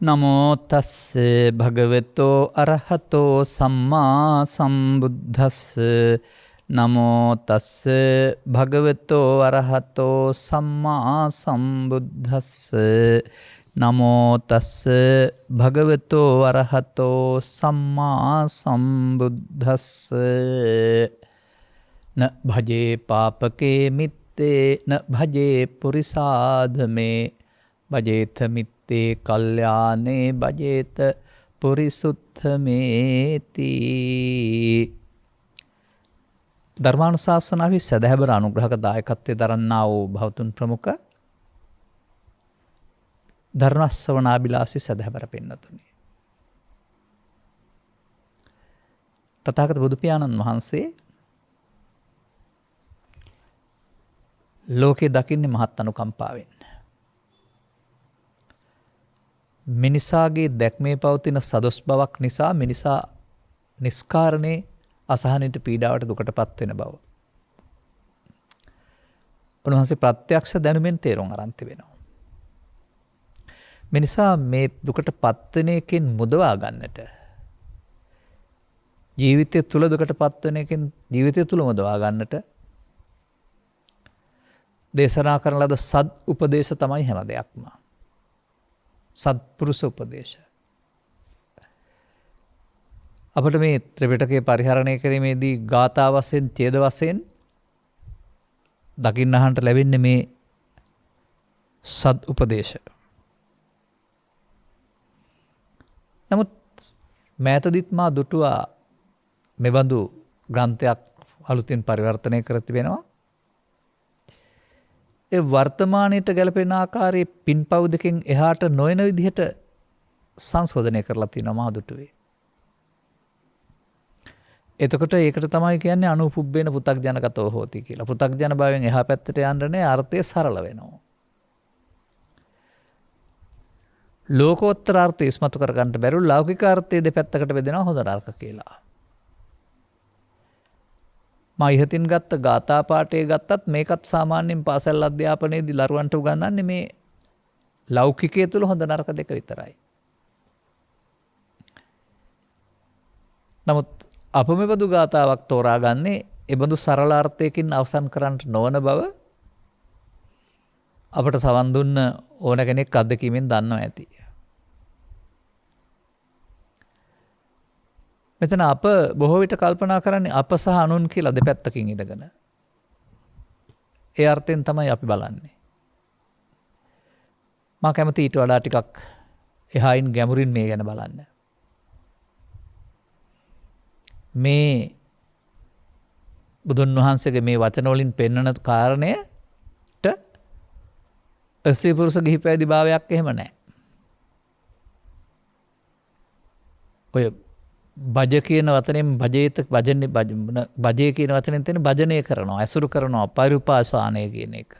නමෝ තස්ස භගවතෝ අරහතෝ සම්මා සම්බුද්දස්ස නමෝ තස්ස භගවතෝ අරහතෝ සම්මා සම්බුද්දස්ස නමෝ තස්ස භගවතෝ අරහතෝ සම්මා සම්බුද්දස්ස න භජේ පාපකේ මිත්තේ න භජේ පුරිසාධමේ භජේත මිත්තේ කල්යානේ භජේත පුරිසුත්තමේති. ධර්මානුශාසනාවේ සදහැබර අනුග්‍රහක දායකත්වයේ දරන්නා වූ භවතුන් ප්‍රමුඛ ධර්මශ්‍රවණාබිලාසී සදහැබර පින්නතුනි. තථාගත බුදු පියාණන් වහන්සේ ලෝකේ දකින්නේ මහත් අනුකම්පාවෙන්. මිනිසාගේ දැක්මේ පවතින සදොස් බවක් නිසා මිනිසා නිස්කාරණේ අසහනයට පීඩාවට දුකට පත් වෙන බව. උන්වහන්සේ ප්‍රත්‍යක්ෂ දැනුමෙන් තේරුම් අරන් තිබෙනවා. මිනිසා මේ දුකට පත් වෙන එකෙන් මුදවා ගන්නට ජීවිතය තුල දුකට පත් වෙන එකෙන් ජීවිතය තුල මුදවා ගන්නට දේශනා කරන ලද සද් උපදේශ තමයි හැම දෙයක්ම. සත්පුරුෂ උපදේශ. අපට මේ ත්‍රිපිටකය පරිහරණය කිරීමේදී ගාථා වශයෙන් ඡේද වශයෙන් දකින්න අහන්නට ලැබෙන්නේ මේ සද් උපදේශ. නමුත් මෑතදිත් මා දුටුවා මෙබඳු ග්‍රන්ථයක් අලුතින් පරිවර්තනය කර තිබෙනවා. ඒ වර්තමානයට ගැලපෙන ආකාරයේ පින්පව් දෙකෙන් එහාට නොයන විදිහට සංශෝධනය කරලා තියෙනවා මා දුටුවේ. එතකොට ඒකට තමයි කියන්නේ අනුපුබ්බේන පෘථග්ජනගතෝ හෝති කියලා. පෘථග්ජන භාවයෙන් එහා පැත්තට යන්න නේ අර්ථය සරල වෙනවා. ලෝකෝත්තර අර්ථය ඉස්මතු කර ගන්නට බැරුව ලෞකික අර්ථය දෙපැත්තකට බෙදෙනවා හොඳ නරක කියලා. මා ඉහතින් ගත්ත ගාථා පාඨය ගත්තත් මේකත් සාමාන්‍යයෙන් පාසල් අධ්‍යාපනයේදී දරුවන්ට උගන්වන්නේ මේ ලෞකිකයේ තුල හොඳ නරක දෙක විතරයි. නමුත් අප මෙබඳු ගාථාවක් තෝරාගන්නේ එබඳු සරල අර්ථයකින් අවසන් කරන්නට නොවන බව අපට සවන් දුන්න ඕන කෙනෙක් අත්දැකීමෙන් දන්නවා ඇති. මෙතන අප බොහෝ විට කල්පනා කරන්නේ අප සහ අනුන් කියලා දෙපැත්තකින් ඉඳගෙන. ඒ අර්ථයෙන් තමයි අපි බලන්නේ. මා කැමති ඊට වඩා ටිකක් එහායින් ගැඹුරින් මේ ගැන බලන්න. මේ බුදුන් වහන්සේගේ මේ වචන වලින් පෙන්වන කාරණයට ස්ත්‍රී පුරුෂ ගිහි පැවිදි භාවයක් එහෙම නැහැ. ඔය භජ කියන වචනෙන් භජේත භජන්නේ භජේ කියන වචනෙන් තියෙන භජනය කරනවා ඇසුරු කරනවා පරිඋපාසානය කියන එක.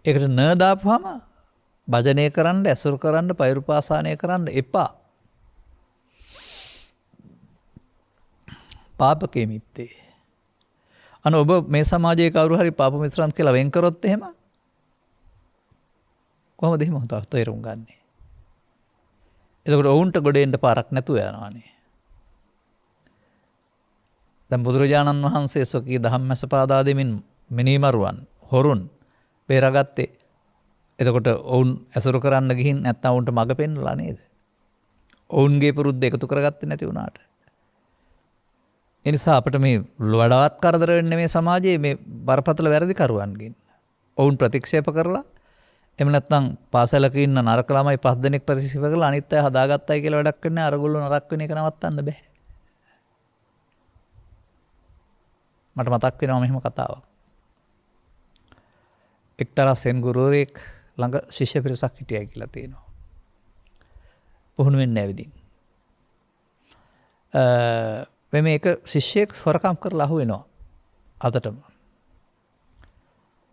ඒකට න දාපුවාම භජනය කරන්න ඇසුරු කරන්න පරිඋපාසානය කරන්න එපා. පාපකේ මිත්තේ. ඔබ මේ සමාජයේ කවුරු හරි පාප මිත්‍රයන් කියලා වෙන් කරොත් එහෙම කොහොමද එහෙම තේරුම් ගන්නේ? එතකොට ඔවුන්ට ගොඩේන්න පාරක් නැතුව යනවානේ. දැන් බුදුරජාණන් වහන්සේ සොකී ධම්මස පාදා දෙමින් මිනිමරුවන් හොරුන් බේරාගත්තේ. එතකොට ඔවුන් ඇසුරු කරන්න ගිහින් නැත්නම් ඔවුන්ට මඟ පෙන්නලා නේද? ඔවුන්ගේ පුරුද්ද එකතු කරගත්තේ නැති වුණාට. ඒ නිසා අපිට මේ වඩාත් කරදර වෙන්නේ මේ සමාජයේ මේ බරපතල වැරදි කරුවන්ගෙන්. ඔවුන් ප්‍රතික්ෂේප කරලා එහෙම නැත්නම් පාසලක ඉන්න නරක ළමයි 5 දෙනෙක් ප්‍රතික්ෂේප කරලා අනිත් අය හදාගත්තයි කියලා වැඩක් වෙන්නේ අරගොල්ලෝ නරක වෙන එක නවත්තන්න බෑ. මට මතක් වෙනවා මෙහෙම කතාවක්. එක්තරා සෙන් ගුරුවරයෙක් ළඟ ශිෂ්‍ය පිරිසක් හිටියයි කියලා තියෙනවා. පුහුණු වෙන්න ඇවිදින්. මේක ශිෂ්‍යෙක් හොරකම් කරලා අහු වෙනවා අතටම.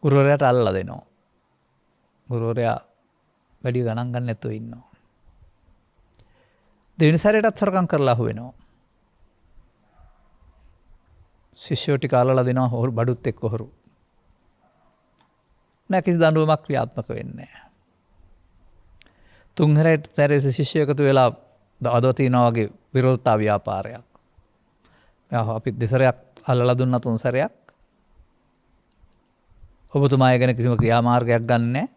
ගුරුවරයාට අල්ලලා දෙනවා. ගුරුවරයා වැඩි ගණන් ගන්න නැතුව ඉන්නවා. දෙවෙනි සැරේටත් හොරකම් කරලා අහු වෙනවා. ශිෂ්‍යෝ ටික අල්ලලා දෙනවා හොරු බඩුත් එක්ක හොරු. නෑ කිසි දඬුවමක් ක්‍රියාත්මක වෙන්නේ නෑ. තුන්හැරට සැරේ ශිෂ්‍ය එකතු වෙලා අදව තියෙනවා වගේ විරෝධතා ව්‍යාපාරයක්. අපි දෙසරයක් අල්ලලා දුන්නා තුන් සැරයක්. ඔබතුමා ගැන කිසිම ක්‍රියාමාර්ගයක් ගන්න නැහැ.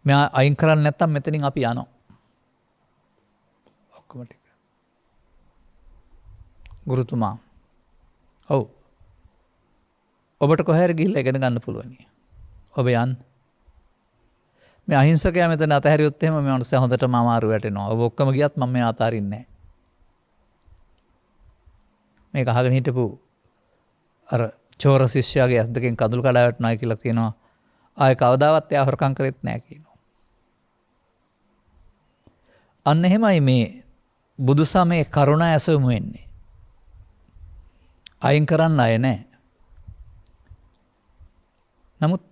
මෙයා අයින් කරන්නේ නැත්තම් මෙතනින් අපි යනවා. ඔක්කොම ටික. ගුරුතුමා. ඔව්. ඔබට කොහේර ගිහිල්ලා ඉගෙන ගන්න පුළුවන්. ඔබ යන්න. මේ අහිංසකයා මෙතන අතහැරියොත් එහෙම මේ මනුස්සයා හොඳටම අමාරු වැටෙනවා. ඔබ ඔක්කොම ගියත් මම මේ අතාරින්නේ නැහැ. මේක අහගෙන හිටපු අර චෝර ශිෂ්‍යයාගේ ඇස් දෙකෙන් කඳුළු කඩා වැටුණා කියලා කියනවා. ආයේ කවදාවත් එයා හොරකම් කරෙත් නැහැ කියනවා. අන්න එහෙමයි මේ බුදුසමයේ කරුණ ඇසුමු වෙන්නේ. අයින් කරන්න අය නැහැ. නමුත්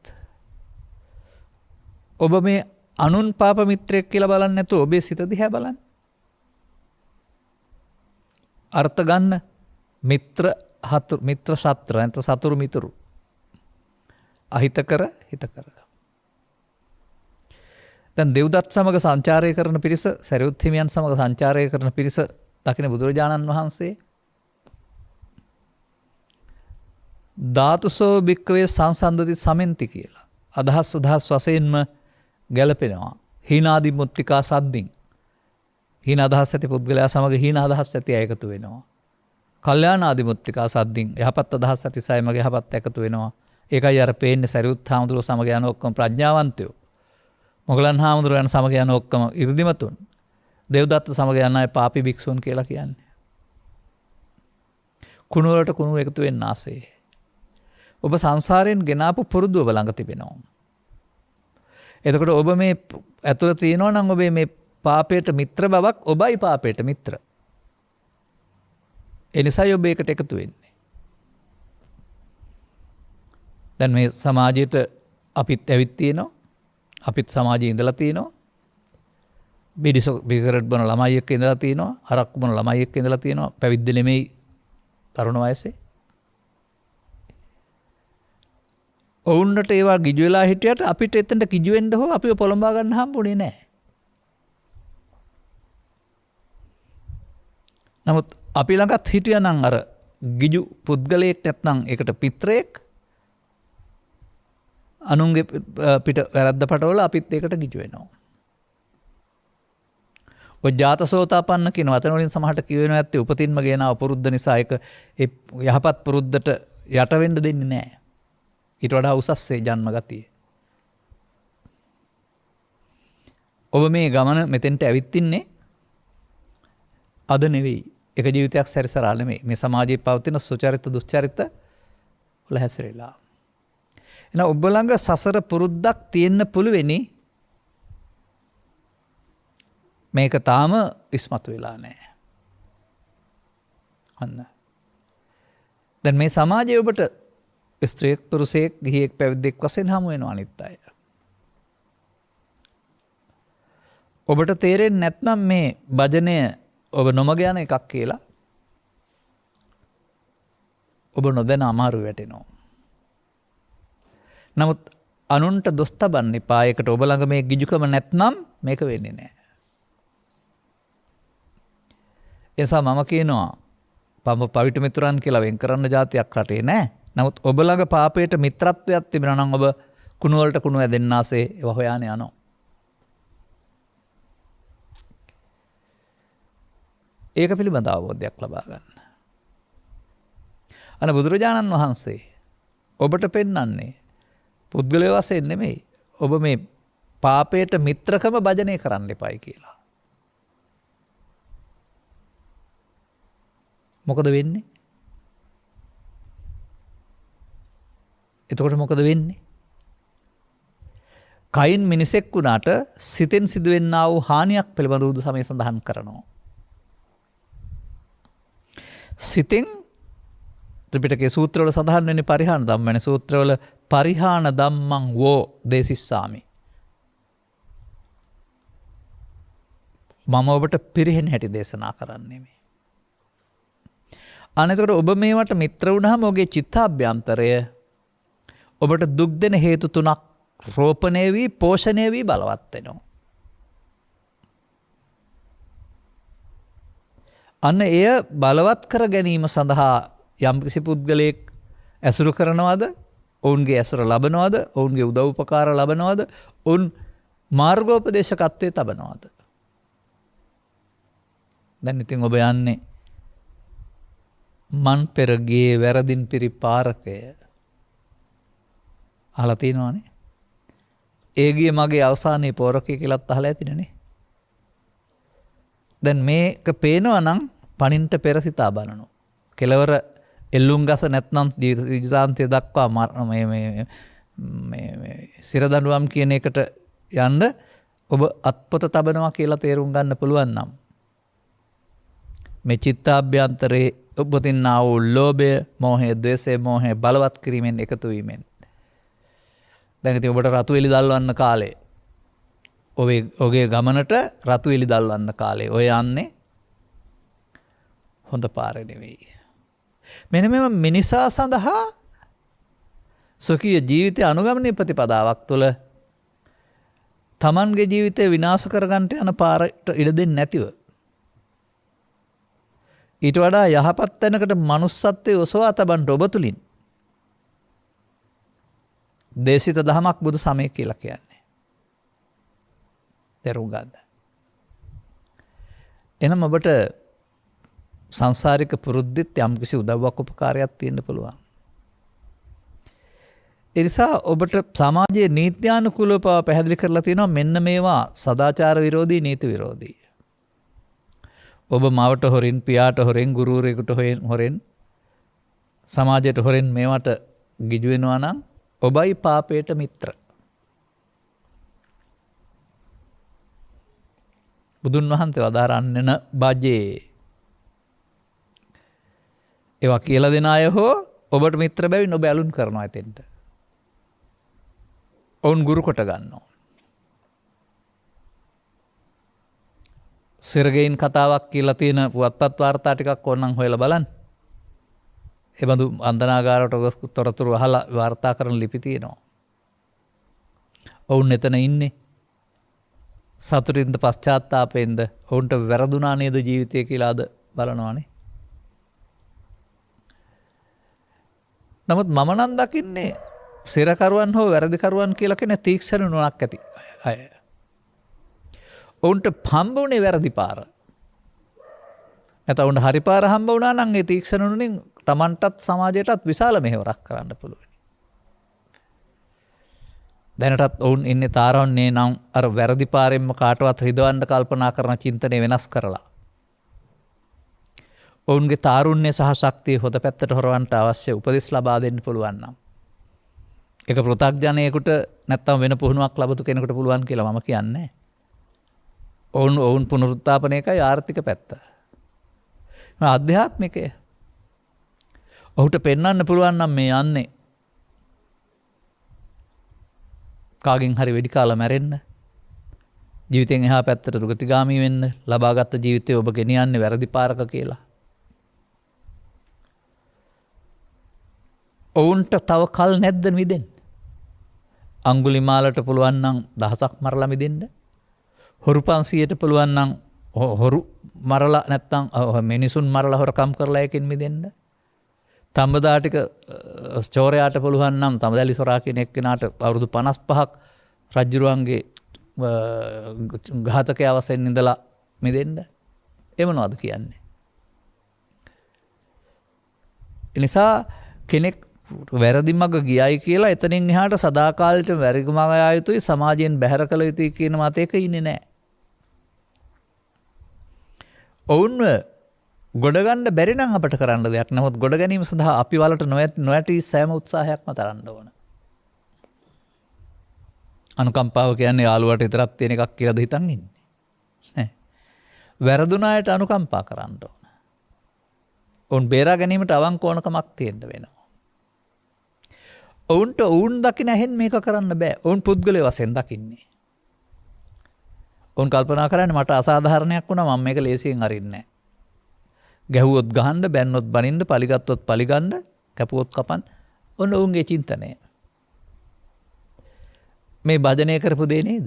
ඔබ මේ අනුන් පාප මිත්‍රයෙක් කියලා බලන්නේ නැතුව ඔබේ සිත දිහා බලන්න. අර්ථ ගන්න මිත්‍ර ශත්‍ර නැත්නම් සතුරු මිතුරු. අහිතකර හිතකර. දැන් දෙව්දත් සමග සංචාරය කරන පිරිස, සරියුත් හිමියන් සමග සංචාරය කරන පිරිස දකින බුදුරජාණන් වහන්සේ ධාතුසෝ භික්කවේ සංසන්දති සමෙන්ති කියලා අදහස් වශයෙන්ම ගැලපෙනවා. හීනාදි මුත්තිකා සද්දින්. හීන අදහස් ඇති පුද්ගලයා සමග හීන අදහස් ඇති අය එකතු වෙනවා. කල්යාණාදි මුත්තිකා සද්දින් යහපත් අදහස් ඇති අය මගේ යහපත් එකතු වෙනවා. ඒකයි අර පේන්නේ සරියුත් හාමුදුරුවෝ සමග යන ඔක්කොම ප්‍රඥාවන්තයෝ. මොගලන් හාමුදුරුවෝ යන සමග යන ඔක්කොම 이르දිමතුන්. දේවදත්ත සමග යන අය පාපී භික්ෂුන් කියලා කියන්නේ. කුණු වලට කුණු එකතු වෙන්න ආසේ. ඔබ සංසාරයෙන් ගෙනාපු පුරුදු ඔබ ළඟ තිබෙනවා. එතකොට ඔබ මේ ඇතුළ තියෙනවා නම් ඔබේ මේ පාපයට මිත්‍ර බවක් ඔබයි පාපයට මිත්‍ර. ඒ නිසායි ඔබ ඒකට එකතු වෙන්නේ. දැන් මේ සමාජයට අපිත් ඇවිත් තියෙනවා. අපිත් සමාජයේ ඉඳලා තියෙනවා. බිගරට් බොන ළමයි එක්ක ඉඳලා තියෙනවා. හරක්කු බොන ළමයි එක්ක ඉඳලා තියෙනවා. පැවිද්ද නෙමෙයි තරුණ වයසේ. ඔවුන්ට ඒවා ගිජු වෙලා හිටියට අපිට එතනට කිජු වෙන්න හෝ අපිව පොළඹවා ගන්න හම්බුනේ නැහැ. නමුත් අපි ළඟත් හිටියනම් අර ගිජු පුද්ගලයෙක් නැත්නම් ඒකට පිත්‍රයෙක් අනුන්ගේ පිට වැරද්ද පටවල අපිත් ඒකට ගිජු වෙනවා. ඔය ජාතසෝතාපන්න කියන වචන වලින් සමහරට කියවෙනවා ඇත්තේ උපතින්ම ගෙන අපුරුද්ද නිසා ඒක යහපත් පුරුද්දට යට වෙන්න දෙන්නේ නැහැ. ඊට වඩා උසස්සේ ජන්ම ගතිය. ඔබ මේ ගමන මෙතෙන්ට ඇවිත් ඉන්නේ අද නෙවෙයි. එක ජීවිතයක් සැරිසරා නෙමෙයි. මේ සමාජයේ පවතින සුචරිත දුස්චරිත වල හැසිරෙලා. එහෙනම් ඔබ ළඟ සසර පුරුද්දක් තියෙන්න පුළුවෙනි. මේක තාම ඉස්මතු වෙලා නැහැ. අන්න. දැන් මේ සමාජයේ ඔබට ස්ත්‍රියෙක් පුරුෂයෙක් ගිහියෙක් පැවිද්දෙක් වශයෙන් හමු වෙනවා අනිත් අය. ඔබට තේරෙන්නේ නැත්නම් මේ භජනය ඔබ නොමග යන එකක් කියලා ඔබ නොදැන අමාරු වැටෙනවා. නමුත් අනුන්ට දොස් තබන්න එපා. ඒකට ඔබ ළඟ මේ ගිජුකම නැත්නම් මේක වෙන්නේ නැහැ. ඒ නිසා මම කියනවා පවිට මිතුරන් කියලා වෙන් කරන්න જાතියක් රටේ නැහැ. නමුත් ඔබ ළඟ පාපයට මිත්‍රත්වයක් තිබෙනවා නම් ඔබ කුණු වලට කුණු ඇදෙන්නාසේ ඒව හොයාන යනවා. ඒක පිළිබඳ අවබෝධයක් ලබා ගන්න. අන බුදුරජාණන් වහන්සේ ඔබට පෙන්වන්නේ පුද්ගලය වශයෙන් නෙමෙයි. ඔබ මේ පාපයට මිත්‍රකම භජනය කරන්න එපයි කියලා. මොකද වෙන්නේ? එතකොට මොකද වෙන්නේ? කයින් මිනිසෙක් වුණාට සිතෙන් සිදුවෙන්නා වූ හානියක් පිළිබඳ බුදු සමය සඳහන් කරනවා. සිතෙන් ත්‍රිපිටකයේ සූත්‍රවල සඳහන් වෙන්නේ පරිහාන ධම්ම වෙන සූත්‍රවල පරිහාන ධම්මං වෝ දේසිස්සාමි. මම ඔබට පිරිහෙන හැටි දේශනා කරන්නේ මේ. අනේතකොට ඔබ මේවට මිත්‍ර වුණාම ඔබගේ චිත්තාභ්‍යන්තරය ඔබට දුක් දෙන හේතු තුනක් රෝපණය වී පෝෂණය වී බලවත් වෙනවා. අන්න එය බලවත් කර ගැනීම සඳහා යම් කිසි පුද්ගලයෙක් ඇසුරු කරනවද, ඔවුන්ගේ ඇසුර ලබනවද, ඔවුන්ගේ උදව් උපකාර ලබනවද, ඔවුන් මාර්ගෝපදේශකත්වයේ තබනවද? දැන් ඉතින් ඔබ යන්නේ මන් පෙරගේ වැරදින් පිරි පාරකය. අහලා තියෙනවනේ. ඒගිය මගේ අවසානයේ පෝරකය කියලාත් අහලා ඇතිනේ. දැන් මේක පේනවා නම් පණින්ට පෙර සිතා බලනවා. කෙලවර එල්ලුම් ගස නැත්නම් ජීවිතාන්තය දක්වා මේ සිරදඬුවම් කියන එකට යන්න ඔබ අත්පොත තබනවා කියලා තේරුම් ගන්න පුළුවන් නම් මේ චිත්තාභ්‍යන්තරේ උපදින්නා වූ ලෝභය, මෝහය, ද්වේෂය, මෝහය බලවත් කිරීමෙන් එකතු වීමෙන් දැන් ඉතින් ඔබට රතු එලි දල්වන්න කාලේ ඔගේ ගමනට රතු එලි දල්වන්න කාලේ ඔය යන්නේ හොඳ පාරේ නෙවෙයි. මෙන්න මෙම මිනිසා සඳහා සොකීය ජීවිතය අනුගමනය ප්‍රතිපදාවක් තුළ තමන්ගේ ජීවිතය විනාශ කරගන්නට යන පාරට ඉඩ දෙන්නේ නැතිව ඊට වඩා යහපත් තැනකට manussත්වයේ ඔසවා තබන්න ඔබ තුලින් දේශිත දහමක් බුදු සමය කියලා කියන්නේ. තේරුම් ගන්න. එනම් ඔබට සංසාරික පුරුද්දෙත් යම්කිසි උදව්වක් උපකාරයක් තියෙන්න පුළුවන්. ඒ නිසා ඔබට සමාජයේ නීත්‍යානුකූලව පැහැදිලි කරලා තියෙනවා මෙන්න මේවා සදාචාර විරෝධී නීති විරෝධී. ඔබ මවට හොරෙන්, පියාට හොරෙන්, ගුරුවරයෙකුට හොරෙන්, සමාජයට හොරෙන් මේවට ගිජු වෙනවා නම් ඔබයි පාපයට මිත්‍ර. බුදුන් වහන්සේ වදාරන්නන බජේ. ඒවා කියලා දෙන අය හෝ ඔබට මිත්‍ර බැවින් ඔබ ඇලුම් කරනවා එතෙන්ට. ඔවුන් ගුරු කොට ගන්නවා. සිරගෙයින් කතාවක් කියලා තියෙන පුවත්පත් වාර්තා ටිකක් ඕනනම් හොයලා බලන්න. ඒ බඳු අන්දනාගාරයට ගොස් තොරතුරු අහලා වාර්තා කරන ලිපි තියෙනවා. ඔවුන් එතන ඉන්නේ සතුටින්ද පශ්චාත්තාපයෙන්ද ඔවුන්ට වැරදුනා නේද ජීවිතය කියලා අද බලනවානේ. නමුත් මම නම් දකින්නේ සිරකරුවන් හෝ වැරදිකරුවන් කියලා කෙනෙක් තීක්ෂණ නුවණක් ඇති අය. ඔවුන්ට හම්බ වුණේ වැරදි පාර. නැත්නම් ඔවුන්ට හරි පාර හම්බ වුණා නම් ඒ තීක්ෂණ නුවණින් තමන්ටත් සමාජයටත් විශාල මෙහෙවරක් කරන්න පුළුවන්. දැනටත් ඔවුන් ඉන්නේ තාරවන්නේ නම් අර වැරදි පාරෙන්ම කාටවත් රිදවන්න කල්පනා කරන චින්තනය වෙනස් කරලා. ඔවුන්ගේ තාරුණ්‍ය සහ ශක්තිය හොද පැත්තට හොරවන්නට අවශ්‍ය උපදෙස් ලබා දෙන්න පුළුවන් නම් ඒක පෘථග්ජනයෙකුට නැත්තම් වෙන පුහුණුවක් ලැබතු කෙනෙකුට පුළුවන් කියලා මම කියන්නේ. ඔවුන් පුනරුත්ථාපනයකයි ආර්ථික පැත්ත. ආධ්‍යාත්මිකය. ඔහුට පෙන්වන්න පුළුවන් නම් මේ යන්නේ කාගෙන් හරි වෙඩි කාලා මැරෙන්න. ජීවිතෙන් එහා පැත්තට දුගතිගාමී වෙන්න. ලබාගත් ජීවිතය ඔබ ගෙනියන්නේ වැරදි පාරක කියලා. ඔවුන්ට තව කල් නැද්ද මිදෙන්න? අංගුලිමාලට පුළුවන් නම් දහසක් මරලා මිදෙන්න. හොරු 500ට පුළුවන් නම් හොරු මරලා නැත්තම් මිනිසුන් මරලා හොරකම් කරලා එකකින් මිදෙන්න. තඹදා ටික චෝරයාට පුළුවන් නම් තඹදැලි සොරා කියන එක්කෙනාට අවුරුදු 55ක් රජුරුවන්ගේ ඝාතකයා වශයෙන් ඉඳලා මිදෙන්න. ඒ මොනවද කියන්නේ? ඒ නිසා කෙනෙක් වැරදි මඟ ගියයි කියලා එතනින් එහාට සදාකාලෙට වැරදි මඟ යා යුතුයි සමාජයෙන් බැහැර කළ යුතුයි කියන මතයක ඉන්නේ නැහැ. ඔවුන්ව ගොඩ ගන්න බැරි නම් අපට කරන්න දෙයක්. නමුත් ගොඩ ගැනීම සඳහා අපි වලට නොඇති සෑම උත්සාහයක්ම තරන්න ඕන. අනුකම්පාව කියන්නේ යාළුවට විතරක් තියෙන එකක් කියලාද හිතන් ඉන්නේ. නෑ. වැරදුනායට අනුකම්පා කරන්න ඕන. ඔවුන් බේරා ගැනීමට අවංක ඕනකමක් තියෙන්න වෙනවා. ඔවුන්ට ඔවුන් දකින ඇහෙන් මේක කරන්න බෑ. ඔවුන් පුද්ගලයා වශයෙන් දකින්නේ. ඔවුන් කල්පනා කරන්නේ මට අසාධාරණයක් වුණා මම මේක ලේසියෙන් අරින්නේ නැහැ. ගැහුවොත් ගහන්න, බැන්නොත් බනින්න, පලිගත්තොත් පලිගන්න, කැපුවොත් කපන්න. ඔන්න ඔවුන්ගේ චින්තනය. මේ භජනය කරපු දේ නේද?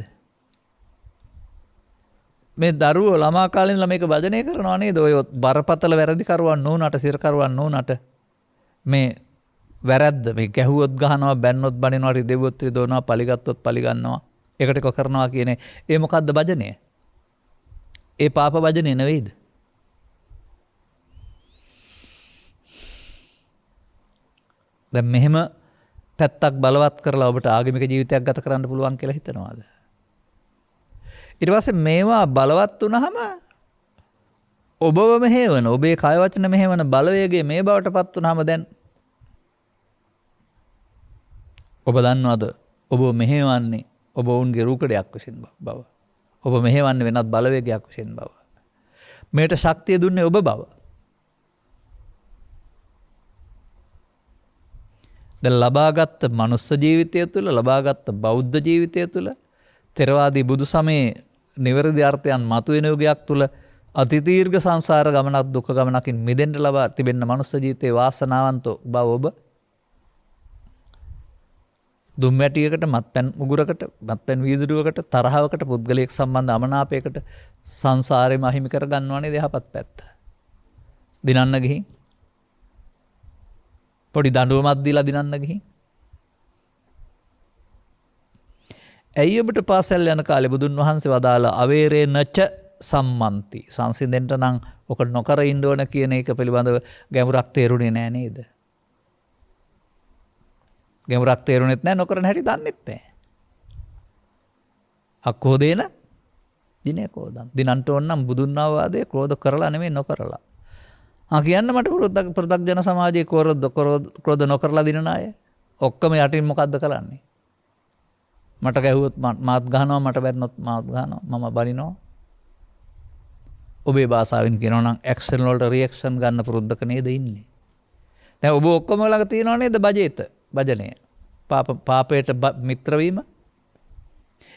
මේ දරුවෝ ළමා කාලේ ඉඳලා මේක වජනය කරනවා නේද? ඔය බරපතල වැරදි කරුවන් නෝනට සිර කරුවන් නෝනට මේ වැරද්ද මේ ගැහුවොත් ගහනවා, බැන්නොත් බනිනවා, රිදෙව්වොත් රිදවනවා, පලිගත්තොත් පලිගන්නවා. ඒකට එක කරනවා කියන්නේ ඒ මොකද්ද වජනය? ඒ පාප වජනේ නෙවෙයිද? දැන් මෙහෙම පැත්තක් බලවත් කරලා ඔබට ආගමික ජීවිතයක් ගත කරන්න පුළුවන් කියලා හිතනවාද? ඊට පස්සේ මේවා බලවත් වුණාම ඔබව මෙහෙවන, ඔබේ කය වචන මෙහෙවන බලවේගය මේ බවට පත් වුණාම දැන් ඔබ දන්නවද ඔබ මෙහෙවන්නේ ඔබ වුන්ගේ රූකඩයක් විසින් බව. ඔබ මෙහෙවන්නේ වෙනත් බලවේගයක් විසින් බව. මේට ශක්තිය දුන්නේ ඔබ බව. දැන් ලබාගත් මනුස්ස ජීවිතය තුළ, ලබාගත් බෞද්ධ ජීවිතය තුළ, ථෙරවාදී බුදු සමයේ නිවැරදි අර්ථයන් මතුවෙන යුගයක් තුළ අතිදීර්ඝ සංසාර ගමනක්, දුක ගමනකින් මිදෙන්න ලබා තිබෙන මනුස්ස ජීවිතයේ වාසනාවන්ත බව ඔබ දුම්වැටියකට, මත්පැන් උගුරකට, මත්පැන් වීදුරුවකට, තරහවකට, පුද්ගලයෙක් සම්බන්ධ අමනාපයකට සංසාරේම අහිමි කර ගන්නවනේ දෙහපත් පැත්ත. දිනන්න ගිහින් පොඩි දඬුවමක් දීලා දිනන්න ගිහින්. ඇයි ඔබට පාසල් යන කාලේ බුදුන් වහන්සේ වදාළ අවේරේ නච සම්මන්ති, සංසිඳෙන්න නම් ඔක නොකර ඉන්න ඕන කියන එක පිළිබඳව ගැඹුරක් තේරුනේ නෑ නේද? ගැඹුරක් තේරුනෙත් නෑ, නොකරන හැටි දන්නෙත් නෑ. අක්කෝදේන දිනේ කෝදම්. දිනන්ට ඕන නම් බුදුන් වහන්සේ ක්‍රෝධ කරලා නෙමෙයි නොකරලා. කියන්න මට ප්‍රදක්ජන සමාජයේ ක්‍රෝධ නොකරලා දිනන අය ඔක්කොම යටින් මොකද්ද කරන්නේ? මට ගැහුවොත් මාත් ගහනවා, මට බැන්නොත් මාත් ගහනවා, මම බනිනවා. ඔබේ භාෂාවෙන් කියනවා නම් ඇක්ෂන් වලට රියැක්ෂන් ගන්න පුරුද්දක නේද ඉන්නේ? දැන් ඔබ ඔක්කොම ළඟ තියනව නේද භජනය? පාපයට මිත්‍ර වීම.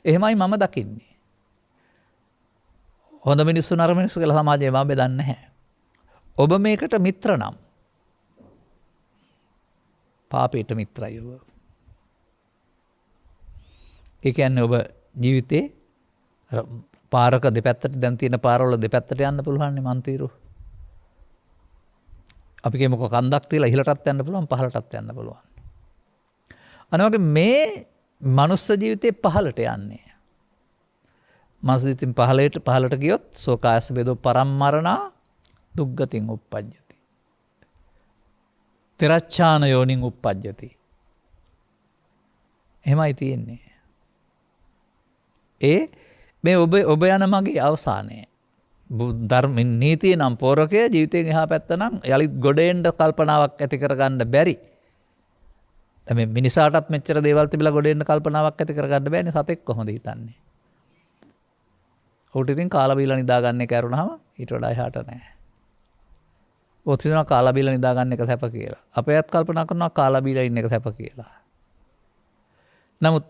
එහෙමයි මම දකින්නේ. හොඳ මිනිස්සු නරක මිනිස්සු කියලා සමාජයේ මම බෙදන්නේ නැහැ. ඔබ මේකට මිත්‍ර නම් පාපයට මිත්‍රයි ඔබ. ඒ කියන්නේ ඔබ ජීවිතේ පාරක දෙපැත්තට දැන් තියෙන පාරවල දෙපැත්තට යන්න පුළුවන් නේ මන්තිරු. අපි කියමුකෝ කන්දක් තියලා ඉහළටත් යන්න පුළුවන්, පහළටත් යන්න පුළුවන්. අනිවාර්ය මේ මනුස්ස ජීවිතේ පහළට යන්නේ. මනුස්ස ජීවිතෙන් පහළට ගියොත් සෝකායස බෙදෝ පරම්මරණා දුග්ගතින් උප්පජ්ජති. තිරච්ඡාන යෝනින් උප්පජ්ජති. එහෙමයි තියෙන්නේ. මේ ඔබ යන මගේ අවසානය. ධර්ම නීතිය නම් පෝරකය, ජීවිතයෙන් එහා පැත්ත නම් යලිත් ගොඩෙන්ඩ කල්පනාවක් ඇති කරගන්න බැරි. දැන් මිනිසාටත් මෙච්චර දේවල් තිබිලා ගොඩෙන්ඩ කල්පනාවක් ඇති කරගන්න බෑනේ. සතෙක් කොහොමද හිතන්නේ? උට ඉතින් කාලා බීලා නිදාගන්න එක ඇරුණාම ඊට වඩා එහාට නැහැ. ඔතිනවා කාලා බීලා නිදාගන්න එක සැප කියලා. අපේත් කල්පනා කරනවා කාලා බීලා ඉන්න එක සැප කියලා. නමුත්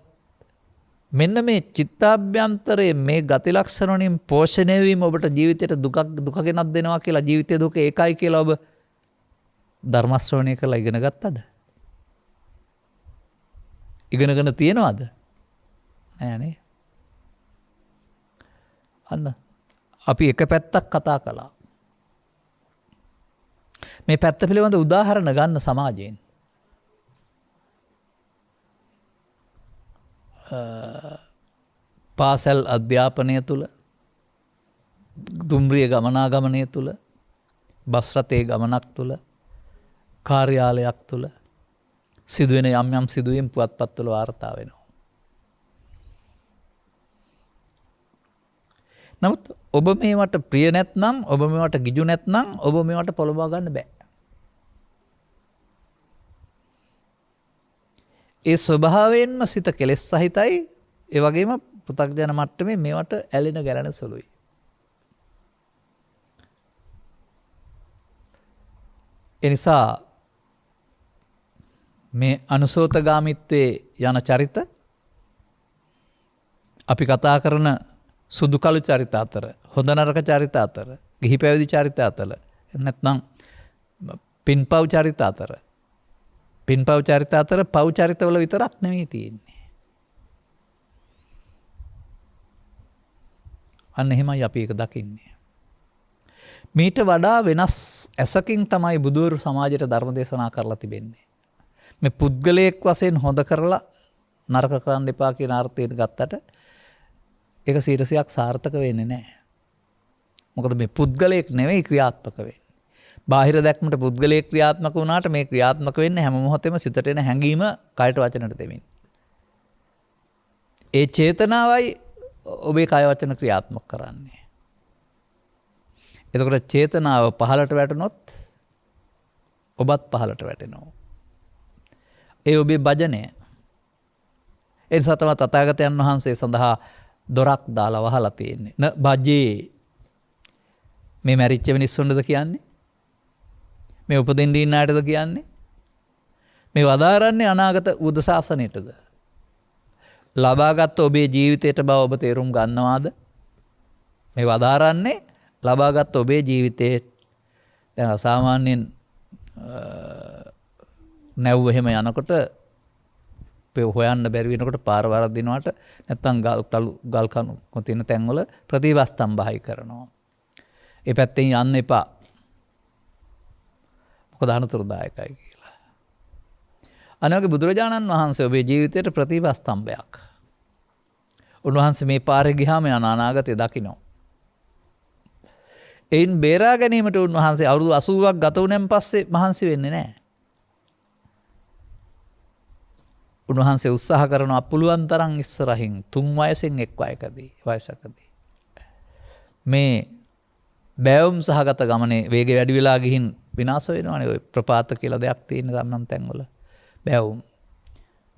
මෙන්න මේ චිත්තාභ්‍යන්තරයේ මේ ගති ලක්ෂණ වලින් පෝෂණය වීම ඔබට ජීවිතයට දුක ගෙනත් දෙනවා කියලා, ජීවිතයේ දුක ඒකයි කියලා ඔබ ධර්ම ශ්‍රවණය කරලා ඉගෙන ගත්තද? ඉගෙනගෙන තියෙනවද? නෑනේ. අන්න අපි එක පැත්තක් කතා කළා. මේ පැත්ත පිළිබඳ උදාහරණ ගන්න සමාජයෙන්. පාසල් අධ්‍යාපනය තුළ, දුම්රිය ගමනාගමනය තුළ, බස් රථයේ ගමනක් තුළ, කාර්යාලයක් තුළ සිදුවෙන යම් සිදුවීම් පුවත්පත්වල වාර්තා වෙනවා. නමුත් ඔබ මේවට ප්‍රිය නැත්නම්, ඔබ මේවට ගිජු නැත්නම්, ඔබ මේවට පොළඹවා ගන්න බෑ. ඒ ස්වභාවයෙන්ම සිත කෙලෙස් සහිතයි. ඒ වගේම පෘථග්ජන මට්ටමේ මේවට ඇලෙන ගැලෙන සුළුයි. ඒ නිසා මේ අනුසෝතගාමිත්වයේ යන චරිත, අපි කතා කරන සුදු කළු චරිත අතර, හොඳ නරක චරිත අතර, ගිහි පැවිදි චරිත අතර, නැත්නම් පින්පව් චරිත අතර, පින්පව් චරිත අතර පව් චරිතවල විතරක් නෙමෙයි තියෙන්නේ. අන්න එහෙමයි අපි ඒක දකින්නේ. මීට වඩා වෙනස් ඇසකින් තමයි බුදුවරු සමාජයට ධර්ම දේශනා කරලා තිබෙන්නේ. මේ පුද්ගලයෙක් වශයෙන් හොඳ කරලා නරක කරන්න එපා කියන අර්ථයෙන් ගත්තට ඒක 100%ක් සාර්ථක වෙන්නේ නැහැ. මොකද මේ පුද්ගලයෙක් නෙවෙයි ක්‍රියාත්මක වෙන්නේ. බාහිර දැක්මට පුද්ගලයෙක් ක්‍රියාත්මක වුණාට මේ ක්‍රියාත්මක වෙන්නේ හැම මොහොතෙම සිතට එන හැඟීම කයට වචනට දෙමින්. ඒ චේතනාවයි ඔබේ කය වචන ක්‍රියාත්මක කරන්නේ. එතකොට චේතනාව පහළට වැටුනොත් ඔබත් පහළට වැටෙනවා. ඒ ඔබේ භජනය. ඒ නිසා තමයි තථාගතයන් වහන්සේ සඳහා දොරක් දාලා වහලා තියෙන්නේ. න භජේ මේ මැරිච්ච මිනිස්සුන්ටද කියන්නේ? මේ උපදින්න ඉන්න අයටද කියන්නේ? මේ වදාරන්නේ අනාගත බුද්ධ ශාසනයටද? ලබාගත් ඔබේ ජීවිතයට බව ඔබ තේරුම් ගන්නවාද? මේ වදාරන්නේ ලබාගත් ඔබේ ජීවිතයේ දැන් සාමාන්‍යයෙන් නැව්ව එහෙම යනකොට හොයන්න බැරි වෙනකොට පාර වරදිනවට නැත්තම් ගල් කණු තියෙන තැන්වල ප්‍රතිවස්තම්භයි කරනවා. ඒ පැත්තෙන් යන්න එපා. මොකද අනතුරුදායකයි කියලා. අනවගේ බුදුරජාණන් වහන්සේ ඔබේ ජීවිතයට ප්‍රතිවස්තම්භයක්. උන්වහන්සේ මේ පාරේ ගියාම යන අනාගතය දකිනවා. එයින් බේරා ගැනීමට උන්වහන්සේ අවුරුදු 80ක් ගත වුණෙන් පස්සේ මහන්සි වෙන්නේ නැහැ. උන්වහන්සේ උත්සාහ කරනවා පුළුවන් තරම් ඉස්සරහින් 3 වයසෙන් එක් වයසකදී මේ බෑවුම් සහගත ගමනේ වේගය වැඩි වෙලා ගිහින් විනාශ වෙනවනේ. ඔය ප්‍රපාත කියලා දෙයක් තියෙන ගමන් තැන්වල බෑවුම්.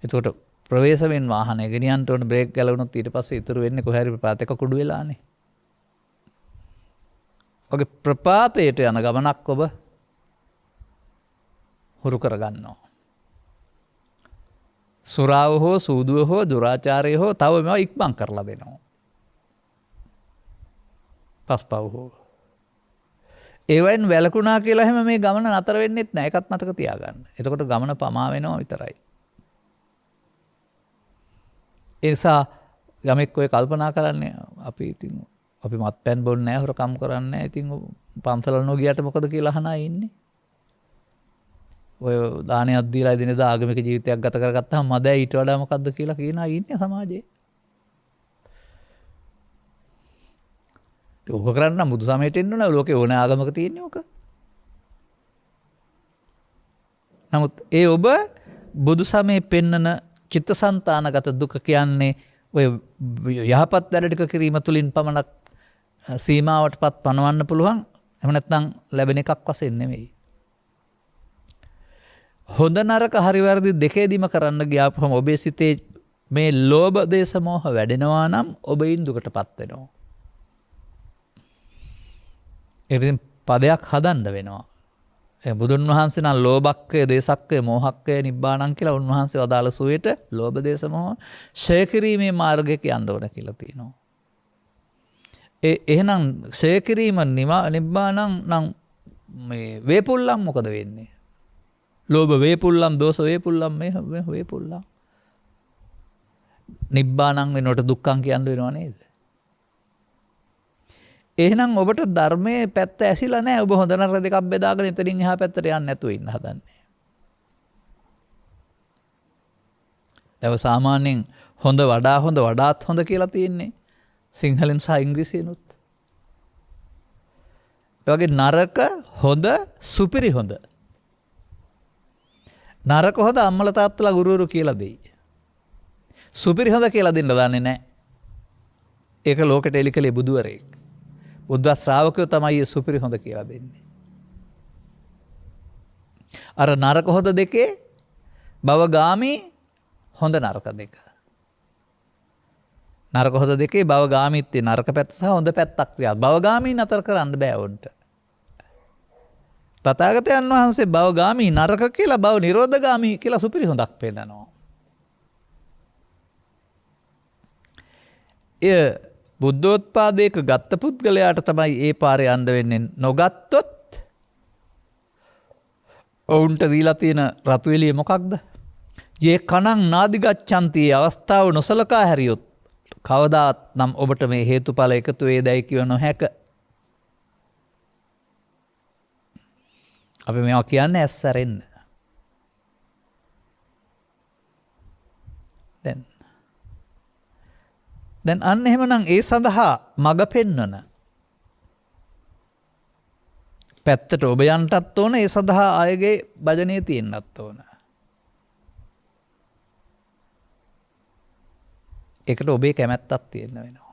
එතකොට ප්‍රවේශමෙන් වාහනේ ගෙනියන්න ඕන බ්‍රේක් ගැලවුණොත් ඊට පස්සේ ඉතුරු වෙන්නේ කොහේ හරි ප්‍රපාතයක කුඩු වෙලානේ. ඔගේ ප්‍රපාතයට යන ගමනක් ඔබ හුරු කරගන්නවා. සුරාව හෝ සූදුව හෝ දුරාචාරය හෝ තව මේවා ඉක්මන් කරලා දෙනවා. පස්පව් හෝ ඒවෙන් වැළකුණා කියලා හැම මේ ගමන නතර වෙන්නෙත් නැහැ. ඒකත් මතක තියාගන්න. එතකොට ගමන පමා වෙනවා විතරයි. ඒ නිසා යමෙක් ඔය කල්පනා කරන්නේ අපි ඉතින් අපි මත්පැන් බොන්නේ නැහැ, හොරකම් කරන්නේ නැහැ. ඉතින් පන්සල නොගියට මොකද කියලා අහන අය ඉන්නේ. ඔය දානයක් දීලා එදිනෙදා ආගමික ජීවිතයක් ගත කරගත්තාම මදෑ ඊට වඩා මොකද්ද කියලා කියන අය ඉන්නේ සමාජයේ. ඕක කරන්න බුදු සමයට එන්න ඕන. ලෝකේ ඕන ආගමක තියෙන්නේ ඕක. නමුත් ඒ ඔබ බුදු සමයේ පෙන්නන චිත්තසංතානගත දුක කියන්නේ ඔය යහපත් වැඩ ටික කිරීම තුළින් පමණක් සීමාවටපත් පනවන්න පුළුවන්. එහෙම නැත්නම් ලැබෙන එකක් වශයෙන් නෙමෙයි. හොඳ නරක හරි වැරදි දෙකේදීම කරන්න ගියාපුවම ඔබේ සිතේ මේ ලෝභ දේශ මොහ වැඩෙනවා නම් ඔබින් දුකටපත් වෙනවා. ඉතින් පදයක් හදන්න වෙනවා. බුදුන් වහන්සේ නම් ලෝභක්කය, දේශක්කය, මෝහක්කය, නිබ්බාණං කියලා උන්වහන්සේ වදාළ සුවේට ලෝභ දේශ මොහ ක්ෂය කිරීමේ මාර්ගයක යන්න ඕන කියලා තියෙනවා. එහෙනම් ක්ෂය කිරීම නිබ්බාණං නම් මේ වේපුල්ලම් මොකද වෙන්නේ? ලෝභ වේපුල්ලම්, දෝෂ වේපුල්ලම්, මේ වේපුල්ලම්. නිබ්බාණං වෙනකොට දුක්ඛං කියන්න වෙනව නේද? එහෙනම් ඔබට ධර්මයේ පැත්ත ඇසිලා නැහැ. ඔබ හොඳ නරක දෙකක් බෙදාගෙන එතනින් එහා පැත්තට යන්නේ නැතුව ඉන්න හදන්නේ. ඒක සාමාන්‍යයෙන් හොඳ වඩා හොඳ වඩාත් හොඳ කියලා තියෙන්නේ සිංහලෙන් සහ ඉංග්‍රීසියෙන්ුත්. ඒ වගේ නරක හොඳ සුපිරි හොඳ. නරක හොඳ අම්මලා තාත්තලා ගුරුවරු කියලා දෙයි. සුපිරි හොඳ කියලා දෙන්න දන්නේ නැහැ. ඒක ලෝකෙට එලි කළේ බුදුවරයෙක්. බුද්ධ ශ්‍රාවකයෝ තමයි මේ සුපිරි හොඳ කියලා දෙන්නේ. අර නරක හොඳ දෙකේ භවගාමී හොඳ නරක දෙක. නරක හොඳ දෙකේ භවගාමීත්වයේ නරක පැත්ත සහ හොඳ පැත්තක් ක්‍රියා. භවගාමී නතර කරන්න බෑ උන්ට. තථාගතයන් වහන්සේ භවගාමී නරක කියලා භව නිරෝධගාමී කියලා සුපිරි හොඳක් පෙන්නනවා. එය බුද්ධෝත්පාදයක ගත්ත පුද්ගලයාට තමයි ඒ පාරේ යන්න වෙන්නේ. නොගත්තොත් ඔවුන්ට දීලා තියෙන රතු එළිය මොකක්ද? යේ කණං නාදිගච්ඡanti අවස්ථාව නොසලකා හැරියොත් කවදාත් නම් ඔබට මේ හේතුඵල එකතු වේදයි කිව නොහැක. අපි මේවා කියන්නේ ඇස් සැරෙන්න. දැන් අන්න එහෙමනම් ඒ සඳහා මඟ පෙන්වන පැත්තට ඔබ යන්නටත් ඕන, ඒ සඳහා අයගේ භජනය තියෙන්නත් ඕන. ඒකට ඔබේ කැමැත්තක් තියෙන්න වෙනවා.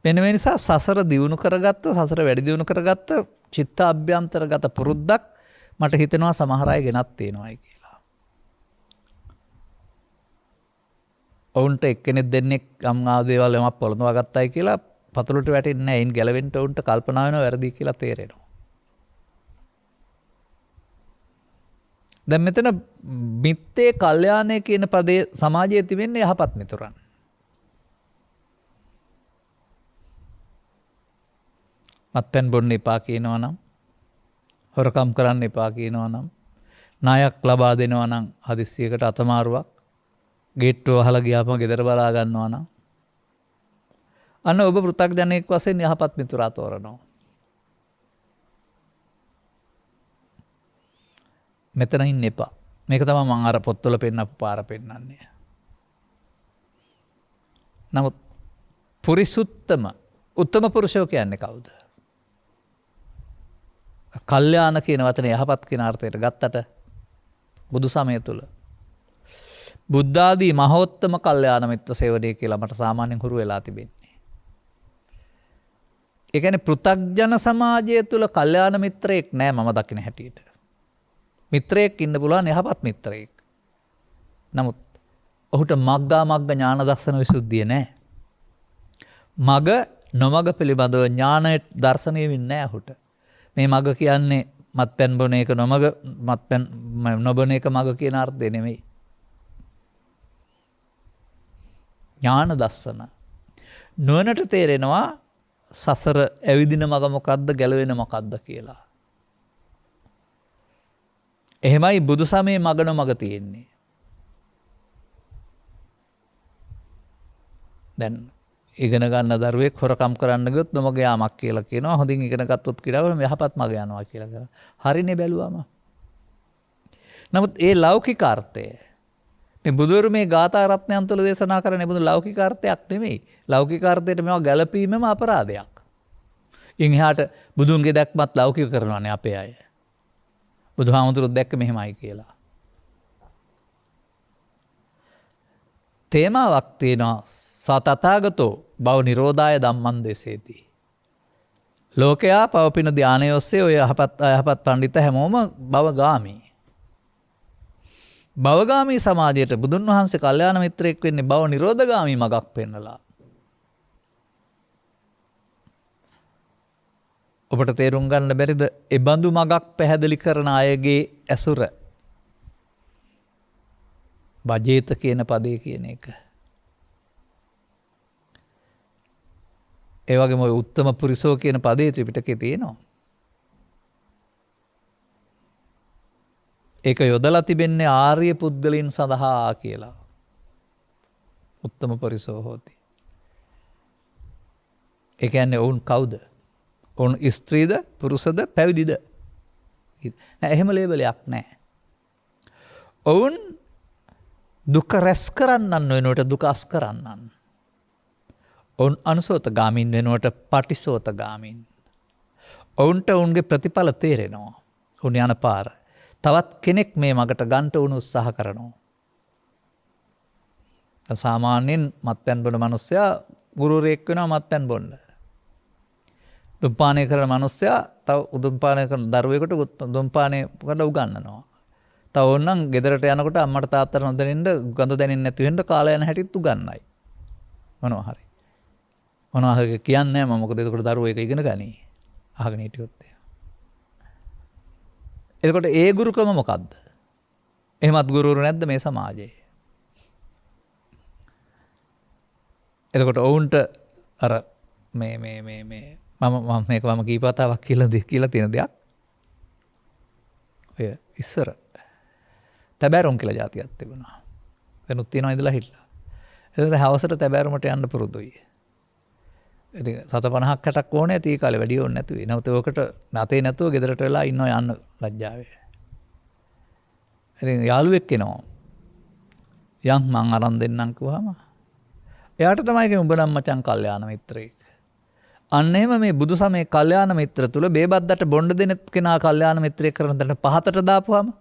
මෙන්න මේ නිසා සසර දියුණු කරගත්ත, සසර වැඩි දියුණු කරගත්ත චිත්ත අභ්‍යන්තරගත පුරුද්දක් මට හිතෙනවා සමහර අය ගෙනත් තියෙනවායි කියලා. ඔවුන්ට එක්කෙනෙක් දෙන්නෙක් ගම් ආදේවල් යමක් පොළඳවා ගත්තයි කියලා පතුලට වැටෙන්නේ නැහැ. එයින් ගැලවෙන්න ඔවුන්ට කල්පනා වෙනවා වැරදි කියලා තේරෙනවා. දැන් මෙතන මිත්තේ කල්යාණය කියන පදේ සමාජයේ තිබෙන්නේ යහපත් මිතුරන්. මත්පැන් බොන්න එපා කියනවා නම්, හොරකම් කරන්න එපා කියනවා නම්, ණයක් ලබා දෙනවා නම් හදිස්සියකට අතමාරුවක්, ගේට්ටුව වහලා ගියාම ගෙදර බලා ගන්නවා නම්, අන්න ඔබ පෘථග්ජනෙක් වශයෙන් යහපත් මිතුරා තෝරනවා. මෙතන ඉන්න එපා. මේක තමයි මම අර පොත්වල පෙන්නපු පාර පෙන්නන්නේ. නමුත් උත්තම පුරුෂයෝ කියන්නේ කවුද? කල්යාණ කියන වචනේ යහපත් කියන අර්ථයට ගත්තට බුදු සමය තුල බුද්ධ ආදී මහෝත්තම කල්යාණ මිත්‍ර සේවනය කියලා මට සාමාන්‍යයෙන් හුරු වෙලා තිබෙන්නේ. ඒ කියන්නේ පෘථග්ජන සමාජය තුල කල්යාණ මිත්‍රයෙක් නෑ මම දකින හැටියට. මිත්‍රයෙක් ඉන්න පුළුවන් යහපත් මිත්‍රයෙක්. නමුත් ඔහුට මග්ගා මග්ග ඥාන දර්ශන විසුද්ධිය නෑ. මග නොමග පිළිබඳව ඥානයේ දර්ශනය වෙන්නේ නෑ ඔහුට. මේ මග කියන්නේ මත්පැන් බොන එක නොමග, මත්පැන් නොබොන එක මග කියන අර්ථය නෙමෙයි. ඥාන දර්ශන. නුවණට තේරෙනවා සසර ඇවිදින මග මොකද්ද, ගැලවෙන මොකද්ද කියලා. එහෙමයි බුදු සමයේ මග නොමග තියෙන්නේ. දැන් ඉගෙන ගන්න දරුවෙක් හොරකම් කරන්න ගියොත් නොමග යාමක් කියලා කියනවා. හොඳින් ඉගෙන ගත්තොත් කියලා යහපත් මග යනවා කියලා කියනවා. හරිනේ බැලුවම. නමුත් ඒ ලෞකික අර්ථය මේ බුදුරු මේ ගාථා රත්නයන් තුළ දේශනා කරන බුදු ලෞකික අර්ථයක් නෙමෙයි. ලෞකික අර්ථයට මේවා ගැළපීමම අපරාධයක්. ඉන් එහාට බුදුන්ගේ දැක්මත් ලෞකික කරනවානේ අපේ අය. බුදුහාමුදුරුවෝ දැක්ක මෙහෙමයි කියලා. තේමාවක් තියෙනවා සතතගතෝ බව නිරෝධාය ධම්මං දේසේති. ලෝකයා පවපින ධානය ඔස්සේ ඔය යහපත් පඬිත හැමෝම භවගාමී. භවගාමී සමාජයට බුදුන් වහන්සේ කල්යාණ මිත්‍රයෙක් වෙන්නේ භව නිරෝධගාමී මගක් පෙන්නලා. ඔබට තේරුම් ගන්න බැරිද ඒ බඳු මගක් පැහැදිලි කරන අයගේ ඇසුර? බජේත කියන පදේ කියන එක. ඒ වගේම ඔය උත්තම පුරිසෝ කියන පදේ ත්‍රිපිටකේ තියෙනවා. ඒක යොදලා තිබෙන්නේ ආර්ය පුද්ගලයන් සඳහා කියලා. උත්තම පුරිසෝ හොති. ඒ කියන්නේ ඔවුන් කවුද? ඔවුන් ස්ත්‍රීද, පුරුෂද, පැවිදිද? නෑ, එහෙම ලේබලයක් නෑ. ඔවුන් දුක රැස් කරන්නන් වෙනුවට දුක අස් කරන්නන්. ඔවුන් අනුසෝතගාමින් වෙනුවට පටිසෝතගාමින්. ඔවුන්ට ඔවුන්ගේ ප්‍රතිඵල තේරෙනවා. ඔවුන් යන පාර. තවත් කෙනෙක් මේ මගට ගන්ට උණු උත්සාහ කරනවා. සාමාන්‍යයෙන් මත්පැන් බොන මිනිස්සයා ගුරුවරයෙක් වෙනවා මත්පැන් බොන්න. දුම්පානය කරන මිනිස්සයා තව දුම්පානය කරන දරුවෙකුට දුම්පානය කරලා උගන්වනවා. තව ඕනනම් ගෙදරට යනකොට අම්මට තාත්තට නොදැනෙන්න, ගඳ දැනෙන්නේ නැති වෙන්න කාලා යන හැටිත් උගන්වයි. මොනවා හරි. මොනවා හරි කියන්නේ මම මොකද එතකොට දරුවෝ ඒක ඉගෙන ගනි. අහගෙන හිටියොත්. එතකොට ඒ ගුරුකම මොකද්ද? එහෙමත් ගුරුවරු නැද්ද මේ සමාජයේ? එතකොට ඔවුන්ට අර මේ මම කීප වතාවක් කියලා තියෙන දෙයක්. ඔය ඉස්සර තැබෑරුම් කියලා જાතියක් තිබුණා. වෙනුත් තියෙනවා ඉඳලා හිටලා. එතකොට හවසට තැබෑරුමට යන්න පුරුදුයි. ඉතින් 750ක් 60ක් ඕනේ තී කාලේ වැඩි ඕනේ නැතුයි. නැවත ඔකට නැතේ නැතුව ගෙදරට වෙලා ඉන්නවා යන්න ලැජ්ජාවේ. ඉතින් යාළුවෙක් එනවා. යන් මං අරන් දෙන්නම් කිව්වම එයාට තමයි කිව්වේ උඹ නම් මචං කල්යාණ මිත්‍රයෙක්. අන්න එහෙම මේ බුදු සමයේ කල්යාණ මිත්‍ර තුල බේබද්දට බොණ්ඩ දෙන කෙනා කල්යාණ මිත්‍රයෙක් කරන තැන පහතට දාපුවාම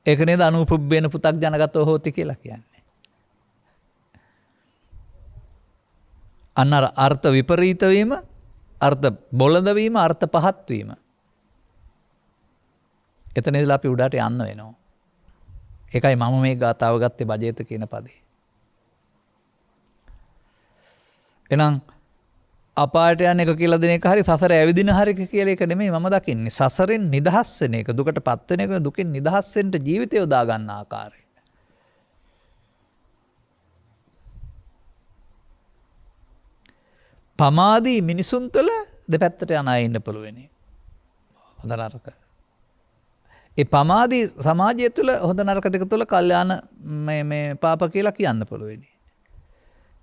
ඒක නේද අනුපුබ්බේන පුතක් ජනගතෝ හෝති කියලා කියන්නේ. අන්න අර්ථ විපරීත වීම, අර්ථ බොළඳ වීම, අර්ථ පහත් වීම. එතන ඉඳලා අපි උඩට යන්න වෙනවා. ඒකයි මම මේ ගාතාව ගත්තේ බජේත කියන පදේ. එහෙනම් අපායට යන එක කියලා දෙන එක හරි සසර ඇවිදින හරි කියලා එක නෙමෙයි මම දකින්නේ. සසරෙන් නිදහස් වෙන එක, දුකටපත් වෙන එක, දුකෙන් නිදහස් වෙන්න ජීවිතය යොදා ගන්න ආකාරය. පමාදී මිනිසුන් තුළ දෙපැත්තට යන අය ඉන්න පුළුවන්. හොඳ නරක. ඒ පමාදී සමාජය තුළ හොඳ නරක දෙක තුළ කල්යාණ මේ පාප කියලා කියන්න පුළුවන්.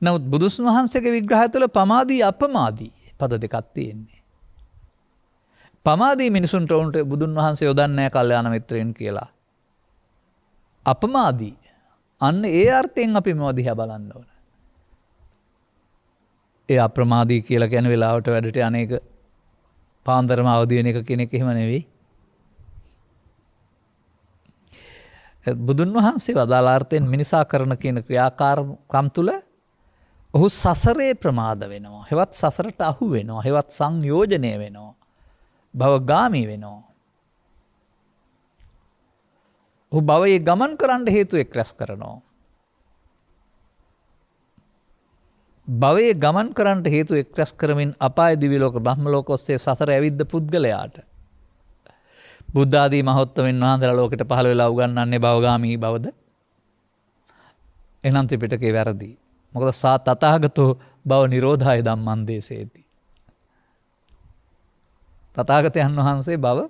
නමුත් බුදුන් වහන්සේගේ විග්‍රහය තුළ පමාදී අපමාදී පද දෙකක් තියෙන්නේ. පමාදී මිනිසුන්ට උන්ට බුදුන් වහන්සේ යොදන්නේ නැහැ කල්යාණ මිත්‍රයන් කියලා. අපමාදී අන්න ඒ අර්ථයෙන් අපි මේවා දිහා බලන්න ඕන. ඒ අප්‍රමාදී කියලා කියන වෙලාවට වැඩට අනේක පාන්දරම අවදි වෙන එක කෙනෙක් එහෙම නෙවෙයි. බුදුන් වහන්සේ වදාළ අර්ථයෙන් මිනිසා කරන කියන ක්‍රියාකාරකම් තුළ ඔහු සසරේ ප්‍රමාද වෙනවා. හෙවත් සසරට අහු වෙනවා. හෙවත් සංයෝජනය වෙනවා. භවගාමී වෙනවා. ඔහු භවයේ ගමන් කරන්න හේතු එක් රැස් කරනවා. භවයේ ගමන් කරන්න හේතු එක් රැස් කරමින් අපාය දිව්‍ය ලෝක බ්‍රහ්ම ලෝක ඔස්සේ සසර ඇවිද්ද පුද්ගලයාට බුද්ධ ආදී මහෝත්තමයන් වහන්සේලා ලෝකෙට පහළ වෙලා උගන්වන්නේ භවගාමී බවද? එනම් ත්‍රිපිටකේ වැරදි. මොකද සා තථාගතෝ භව නිරෝධාය ධම්මං දේශේති. තථාගතයන් වහන්සේ භව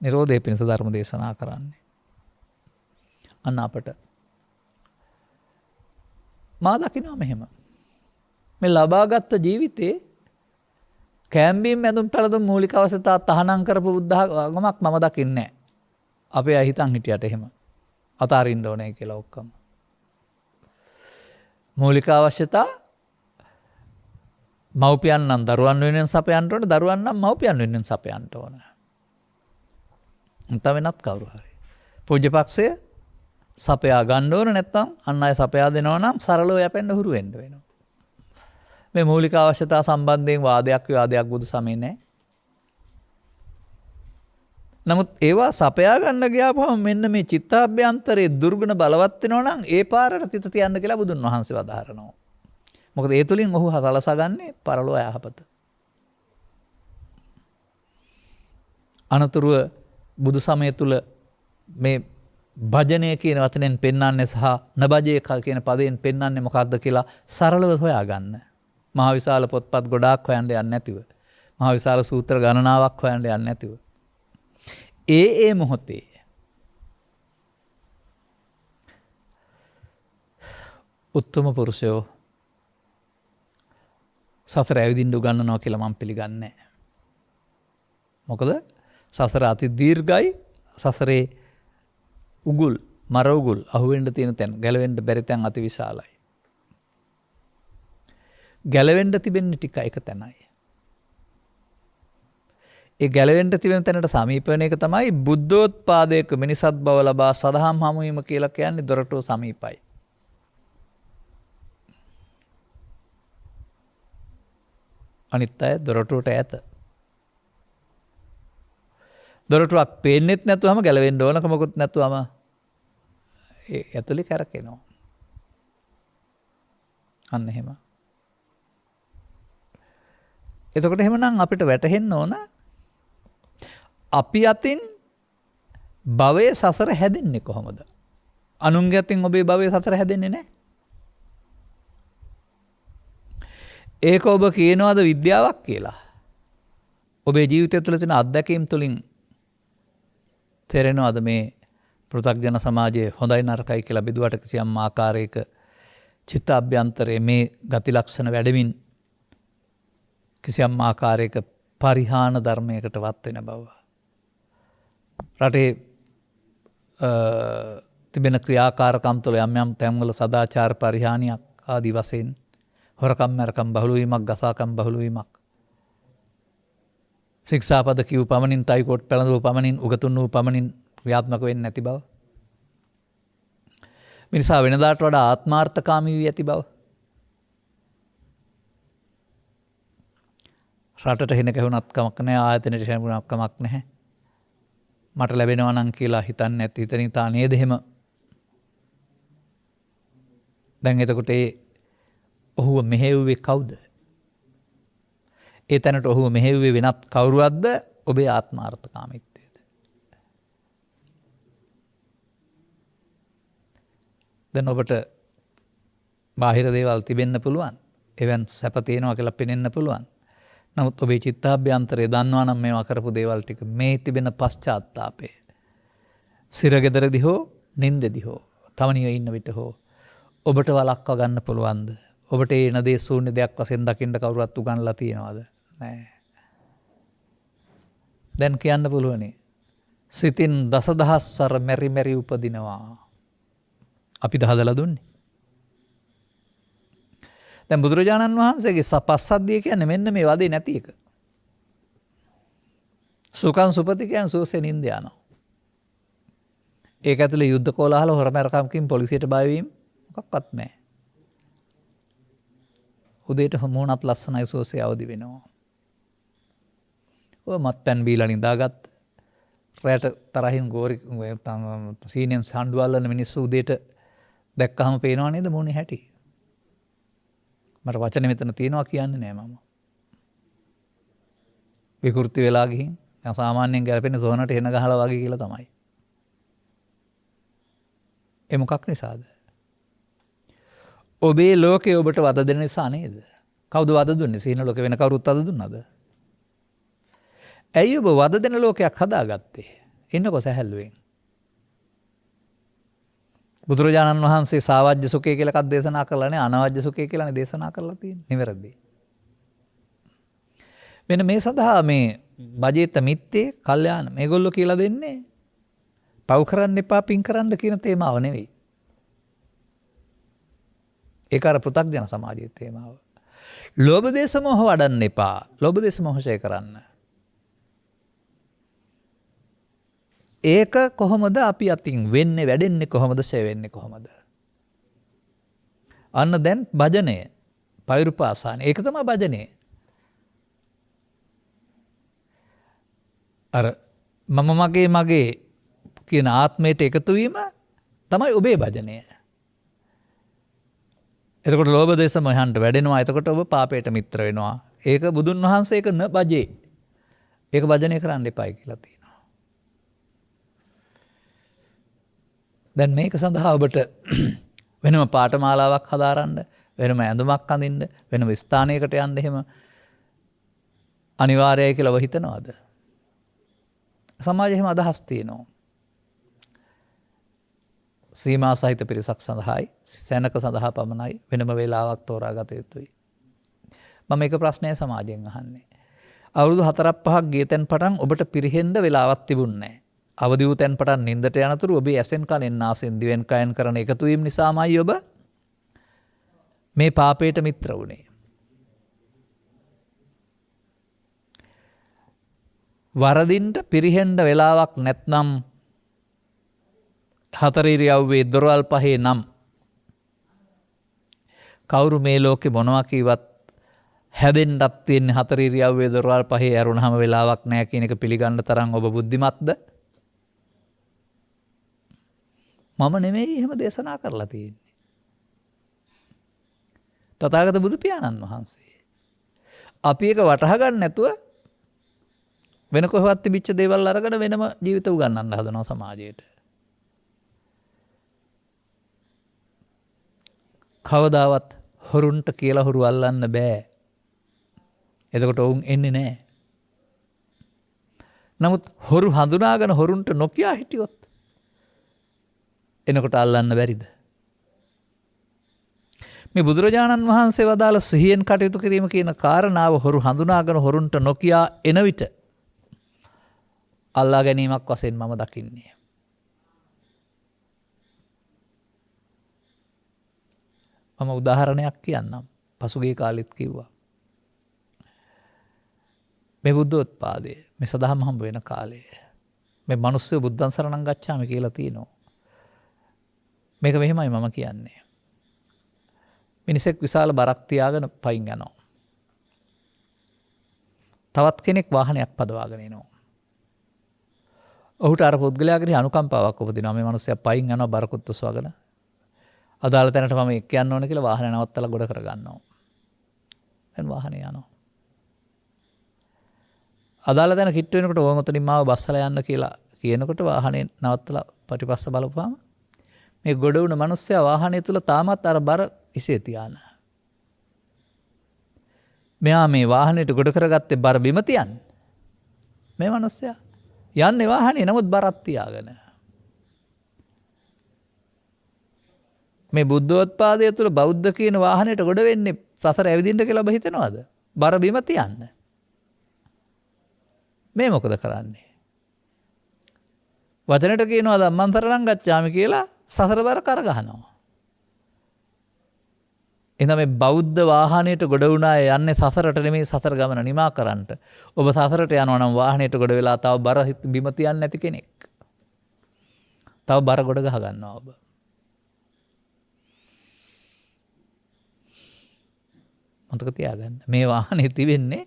නිරෝධය පිණිස ධර්ම දේශනා කරන්නේ. අන්න අපට මා දකිනවා මෙහෙම. මේ ලබාගත් ජීවිතේ කැම්බීම් ඇඳුම් පැළඳුම් මූලික අවශ්‍යතා තහනම් කරපු බුද්ධ ආගමක් මම දකින්නේ නැහැ. අපේ අය හිතන් හිටියට එහෙම අතාරින්න ඕනේ කියලා ඔක්කොම. මූලික අවශ්‍යතා මව්පියන් නම් දරුවන් වෙනුවෙන් සපයන්න ඕන, දරුවන් නම් මව්පියන් වෙනුවෙන් සපයන්න ඕන. උන්ට වෙනත් කවුරු හරි. පූජ්‍යපක්ෂය සපයා ගන්න ඕන, නැත්නම් අන් අය සපයා දෙනවා නම් සරලව යැපෙන්න හුරු වෙන්න වෙනවා. මේ මූලික අවශ්‍යතා සම්බන්ධයෙන් වාදයක් විවාදයක් බුදු සමයේ නැහැ. නමුත් ඒවා සපයා ගන්න ගියාපුවම මෙන්න මේ චිත්තාභ්‍යන්තරයේ දුර්ගුණ බලවත් වෙනවා නම් ඒ පාරට තිත තියන්න කියලා බුදුන් වහන්සේ වදාහරනවා. මොකද ඒ තුලින් ඔහු සලසගන්නේ පරලෝ යහපත. අනතුරුව බුදු සමය තුල මේ භජනය කියන වචනෙන් පෙන්වන්නේ සහ නබජේ කියන පදයෙන් පෙන්වන්නේ මොකක්ද කියලා සරලව හොයාගන්න. මහා විශාල පොත්පත් ගොඩාක් හොයන්න යන්නේ නැතිව, මහා විශාල සූත්‍ර ගණනාවක් හොයන්න යන්නේ නැතිව, ඒ මොහොතේ උත්තම පුරුෂයෝ සසර ඇවිදින්න උගන්වනවා කියලා මම පිළිගන්නේ නැහැ. මොකද සසර අති දීර්ඝයි. සසරේ උගුල්, මර උගුල් අහුවෙන්න තියෙන තැන්, ගැලවෙන්න බැරි තැන් අති විශාලයි. ගැලවෙන්න තිබෙන්නේ ටික එක තැනයි. ඒ ගැලවෙන්න තිබෙන තැනට සමීප වෙන එක තමයි බුද්ධෝත්පාදයක මිනිසත් බව ලබා සදහම් හමු වීම කියලා කියන්නේ. දොරටුව සමීපයි. අනිත් අය දොරටුවට ඈත. දොරටුවක් පේන්නෙත් නැතුවම ගැලවෙන්න ඕනකමකුත් නැතුවම ඒ ඇතුලේ කරකිනවා. අන්න එහෙම. එතකොට එහෙමනම් අපිට වැටහෙන්න ඕන අපි අතින් භවයේ සසර හැදෙන්නේ කොහොමද? අනුන්ගේ අතින් ඔබේ භවයේ සසර හැදෙන්නේ නැහැ. ඒක ඔබ කියනවාද විද්‍යාවක් කියලා? ඔබේ ජීවිතය තුළ තියෙන අත්දැකීම් තුළින් තේරෙනවද මේ පෘථග්ජන සමාජයේ හොඳයි නරකයි කියලා බෙදුවට කිසියම් ආකාරයක චිත්ත අභ්‍යන්තරයේ මේ ගති ලක්ෂණ වැඩමින් කිසියම් ආකාරයක පරිහාන ධර්මයකට වත් වෙන බව. රටේ තිබෙන ක්‍රියාකාරකම් තුළ යම් යම් තැන්වල සදාචාර පරිහානියක් ආදී වශයෙන් හොරකම් මරකම් බහුල වීමක්, ගසාකම් බහුල වීමක්, ශික්ෂාපද කිව් පමණින්, ටයිකෝට් පැළඳුව පමණින්, උගතුන් වූ පමණින් ක්‍රියාත්මක වෙන්නේ නැති බව. මිනිසා වෙනදාට වඩා ආත්මාර්ථකාමී වී ඇති බව. රටට හෙන කැහුණත් කමක් නැහැ, ආයතනයට හැමුණක් කමක් නැහැ. මට ලැබෙනවා නම් කියලා හිතන්නේ නැති හිතන තා නේද එහෙම. දැන් එතකොට ඔහුව මෙහෙව්වේ කවුද? ඒ තැනට ඔහුව මෙහෙව්වේ වෙනත් කවුරුවක්ද? ඔබේ ආත්මාර්ථකාමීත්වයද? දැන් ඔබට බාහිර දේවල් තිබෙන්න පුළුවන්. එවන් සැප තියෙනවා කියලා පෙනෙන්න පුළුවන්. නමුත් ඔබේ චිත්තාභ්‍යන්තරය දන්නවා නම් මේවා කරපු දේවල් ටික මේ තිබෙන පශ්චාත්තාපය සිරගෙදරදී හෝ නින්දෙදී හෝ තමනිය ඉන්න විට හෝ ඔබට වළක්වා ගන්න පුළුවන්ද? ඔබට ඒ එන දේ ශූන්‍ය දෙයක් වශයෙන් දකින්න කවුරුත් උගන්ලා තියනවද? නැහැ. දැන් කියන්න පුළුවනේ සිතින් දසදහස්වර මෙරි මෙරි උපදිනවා. අපිට හදලා දුන්නේ. දැන් බුදුරජාණන් වහන්සේගේ පස්සද්ධිය කියන්නේ මෙන්න මේ වදේ නැති එක. සුඛං සුපති කියන්නේ සුවසේ නින්ද යනවා. ඒක ඇතුලේ යුද්ධ කෝලාහල හොරමරකම්කින් පොලිසියට බය වීම මොකක්වත් නැහැ. උදේට මොනත් ලස්සනයි සුවසේ අවදි වෙනවා. ඔය මත්පැන් බීලා නිදාගත් රැට තරහින් ගෝරි සීනියම් සාණ්ඩුවල්ලන මිනිස්සු උදේට දැක්කහම පේනවා නේද මොනේ හැටි? මට වචන මෙතන තියෙනවා කියන්නේ නෑ මම. විකෘති වෙලා ගිහින් සාමාන්‍යයෙන් ගැලපෙන සෝනට එන ගහලා වගේ කියලා තමයි. ඒ මොකක් නිසාද? ඔබේ ලෝකේ ඔබට වද දෙන නිසා නේද? කවුද වද දුන්නේ? සීන ලෝකේ වෙන කවුරුත් වද දුන්නද? ඇයි ඔබ වද දෙන ලෝකයක් හදාගත්තේ? ඉන්නකො සැහැල්ලුවෙන්. බුදුරජාණන් වහන්සේ සාවජ්‍ය සුඛය කියලා එකක් දේශනා කරලා නේ, අනවජ්‍ය සුඛය කියලානේ දේශනා කරලා තියෙන්නේ. නිවැරදි. මෙන්න මේ සඳහා මේ බජේත මිත්තේ කල්යාණ මේගොල්ලෝ කියලා දෙන්නේ පව් කරන්න එපා පින් කරන්න කියන තේමාව නෙවෙයි. ඒක අර පෘථග්ජන සමාජයේ තේමාව. ලෝභ දේශ මොහ වඩන්න එපා. ලෝභ දේශ මොහ ඡය කරන්න. ඒක කොහොමද අපි අතින් වෙන්නේ, වැඩෙන්නේ කොහොමද, ඡය වෙන්නේ කොහොමද? අන්න දැන් භජනය, පෛරුපාසාන. ඒක තමයි භජනය. අර මම මගේ කියන ආත්මයට එකතු වීම තමයි ඔබේ භජනය. එතකොට ලෝභ දේශ මොහයන්ට වැඩෙනවා. එතකොට ඔබ පාපයට මිත්‍ර වෙනවා. ඒක බුදුන් වහන්සේ ඒක න බජේ. ඒක භජනය කරන්න එපායි කියලා තියෙනවා. දැන් මේක සඳහා ඔබට වෙනම පාඨමාලාවක් හදාරන්න, වෙනම ඇඳුමක් අඳින්න, වෙනම ස්ථානයකට යන්න එහෙම අනිවාර්යයි කියලා ඔබ හිතනවද? සමාජයේ එහෙම අදහස් තියෙනවා. සීමා සහිත පිරිසක් සඳහායි, සැනක සඳහා පමණයි වෙනම වේලාවක් තෝරාගත යුතුයි. මම මේක ප්‍රශ්නය සමාජයෙන් අහන්නේ. අවුරුදු 4-5ක් ගිය තැන් පටන් ඔබට පිරිහෙන්න වෙලාවක් තිබුණේ නැහැ. අවදි වූ තැන් පටන් නින්දට යනතුරු ඔබේ ඇසෙන් කනෙන් නාසයෙන් දිවෙන් කයෙන් කරන එකතු වීම නිසාමයි ඔබ මේ පාපයට මිත්‍ර වුණේ. වරදින්ට පිරිහෙන්න වෙලාවක් නැත්නම් හතර ඉරියව්වේ දොරවල් පහේ නම් කවුරු මේ ලෝකේ මොනවා කිව්වත් හැදෙන්නත් තියෙන හතර ඉරියව්වේ දොරවල් පහේ ඇරුණාම වෙලාවක් නැහැ කියන එක පිළිගන්න තරම් ඔබ බුද්ධිමත්ද? මම නෙමෙයි එහෙම දේශනා කරලා තියෙන්නේ. තථාගත බුදු පියාණන් වහන්සේ. අපි ඒක වටහා ගන්න නැතුව වෙන කොහොමවත් තිබිච්ච දේවල් අරගෙන වෙනම ජීවිත උගන්වන්න හදනවා සමාජයට. කවදාවත් හොරුන්ට කියලා හොරු අල්ලන්න බෑ. එතකොට ඔවුන් එන්නේ නැහැ. නමුත් හොරු හඳුනාගෙන හොරුන්ට නොකිය හිටියොත් එනකොට අල්ලන්න බැරිද? මේ බුදුරජාණන් වහන්සේ වදාළ සිහියෙන් කටයුතු කිරීම කියන කාරණාව හොරු හඳුනාගෙන හොරුන්ට නොකියා එන විට අල්ලා ගැනීමක් වශයෙන් මම දකින්නේ. මම උදාහරණයක් කියන්නම්. පසුගිය කාලෙත් කිව්වා. මේ බුද්ධෝත්පාදයේ මේ සදහම් හම්බ වෙන කාලේ මේ මිනිස්සු බුද්ධං සරණං ගච්ඡාමි කියලා තියෙනවා. මේක මෙහෙමයි මම කියන්නේ. මිනිසෙක් විශාල බරක් තියාගෙන පයින් යනවා. තවත් කෙනෙක් වාහනයක් පදවාගෙන එනවා. ඔහුට අර පුද්ගලයාගේ අනුකම්පාවක් උපදිනවා. මේ මිනිස්සයා පයින් යනවා බරකුත් උස්වගෙන. අදාළ තැනට මම එක්ක යන්න ඕන කියලා වාහනේ නවත්තලා ගොඩ කරගන්නවා. දැන් වාහනේ යනවා. අදාළ තැන කිට්ටු වෙනකොට ඕන් උතනින් මාව බස්සලා යන්න කියලා කියනකොට වාහනේ නවත්තලා පිටිපස්ස බලපුවාම මේ ගොඩ වුණ මිනිස්සයා වාහනේ තුල තාමත් අර බර ඉසේ තියාන. මෙයා මේ වාහනේට ගොඩ කරගත්තේ බර බිම තියන්න. මේ මිනිස්සයා යන්නේ වාහනේ නමුත් බරක් තියාගෙන. මේ බුද්ධෝත්පාදය තුළ බෞද්ධ කියන වාහනයට ගොඩ වෙන්නේ සසර ඇවිදින්න කියලා ඔබ හිතනවද? බර බිම තියන්න. මේ මොකද කරන්නේ? වචනට කියනවා ධම්මං සරණං ගච්ඡාමි කියලා සසර බර කර ගහනවා. එහෙනම් මේ බෞද්ධ වාහනයට ගොඩ වුණා යන්නේ සසරට නෙමෙයි සසර ගමන නිමා කරන්නට. ඔබ සසරට යනවා නම් වාහනයට ගොඩ වෙලා තව බර බිම තියන්නේ නැති කෙනෙක්. තව බර ගොඩ ගහ ගන්නවා ඔබ. මතක තියාගන්න. මේ වාහනේ තිබෙන්නේ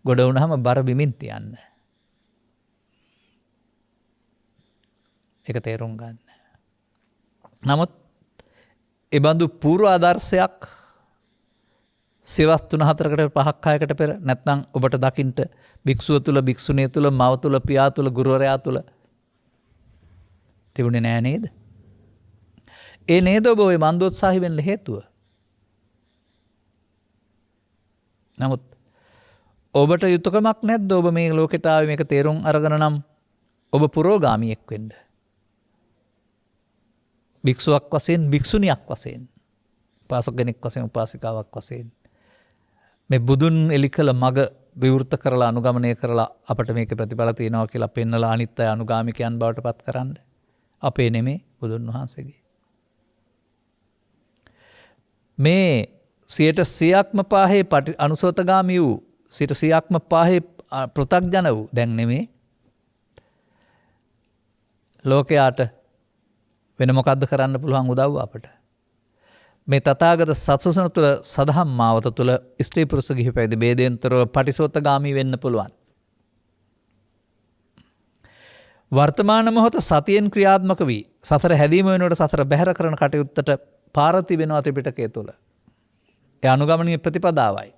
ගොඩ වුණාම බර බිමින් තියන්න. ඒක තේරුම් ගන්න. නමුත් ඒ බඳු පූර්ව ආදර්ශයක් සිවස් 3-4කට 5-6කට පෙර නැත්නම් ඔබට දකින්න භික්ෂුව තුල භික්ෂුණිය තුල මව තුල පියා තුල ගුරුවරයා තුල තිබුණේ නෑ නේද? ඒ නේද ඔබ ওই මන්දෝත්සාහි වෙන්න හේතුව. නමුත් ඔබට යුතුයකමක් නැද්ද ඔබ මේ ලෝකෙට ආවේ මේක තේරුම් අරගෙන නම් ඔබ පුරෝගාමියෙක් වෙන්න. භික්ෂුවක් වශයෙන් භික්ෂුණියක් වශයෙන් උපාසක කෙනෙක් වශයෙන් උපාසිකාවක් වශයෙන් මේ බුදුන් එලි කළ මග විවෘත කරලා අනුගමනය කරලා අපිට මේකේ ප්‍රතිඵල තියෙනවා කියලා පෙන්නලා අනිත් අය අනුගාමිකයන් බවට පත් කරන්න. අපේ නෙමේ බුදුන් වහන්සේගේ. මේ 100%ක්ම පාහේ අනුසෝතගාමී වූ 100%ක්ම පාහේ පෘථග්ජන වූ දැන් නෙමේ ලෝකයාට වෙන මොකද්ද කරන්න පුළුවන් උදව්ව අපට? මේ තථාගත සත්සසන තුළ සදහම් මාවත තුළ ස්ත්‍රී පුරුෂ ගිහි පැවිදි ભેදයෙන්තරව පටිසෝතගාමී වෙන්න පුළුවන්. වර්තමාන මොහොත සතියෙන් ක්‍රියාත්මක වී සසර හැදීම වෙනුවට සසර බැහැර කරන කටයුත්තට පාරති වෙනවා ත්‍රිපිටකය තුළ. ඒ අනුගමනීය ප්‍රතිපදාවයි.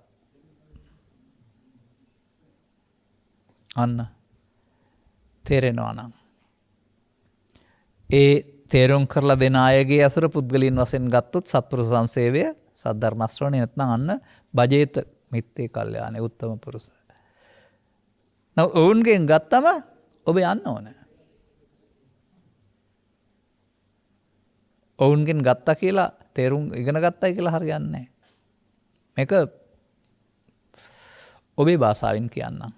අන්න තේරෙනවා නම් ඒ තේරුම් කරලා දෙන අයගේ අසුර පුද්ගලයන් වශයෙන් ගත්තොත් සත්පුරුෂ සංසේවය සද්ධර්ම ශ්‍රවණය නැත්නම් අන්න බජේත මිත්තේ කල්යාණේ උත්තම පුරුෂ. නෝ ඔවුන්ගෙන් ගත්තම ඔබ යන්න ඕන. ඔවුන්ගෙන් ගත්තා කියලා තේරුම් ඉගෙන ගත්තයි කියලා හරියන්නේ නැහැ. මේක ඔබේ භාෂාවෙන් කියන්නම්.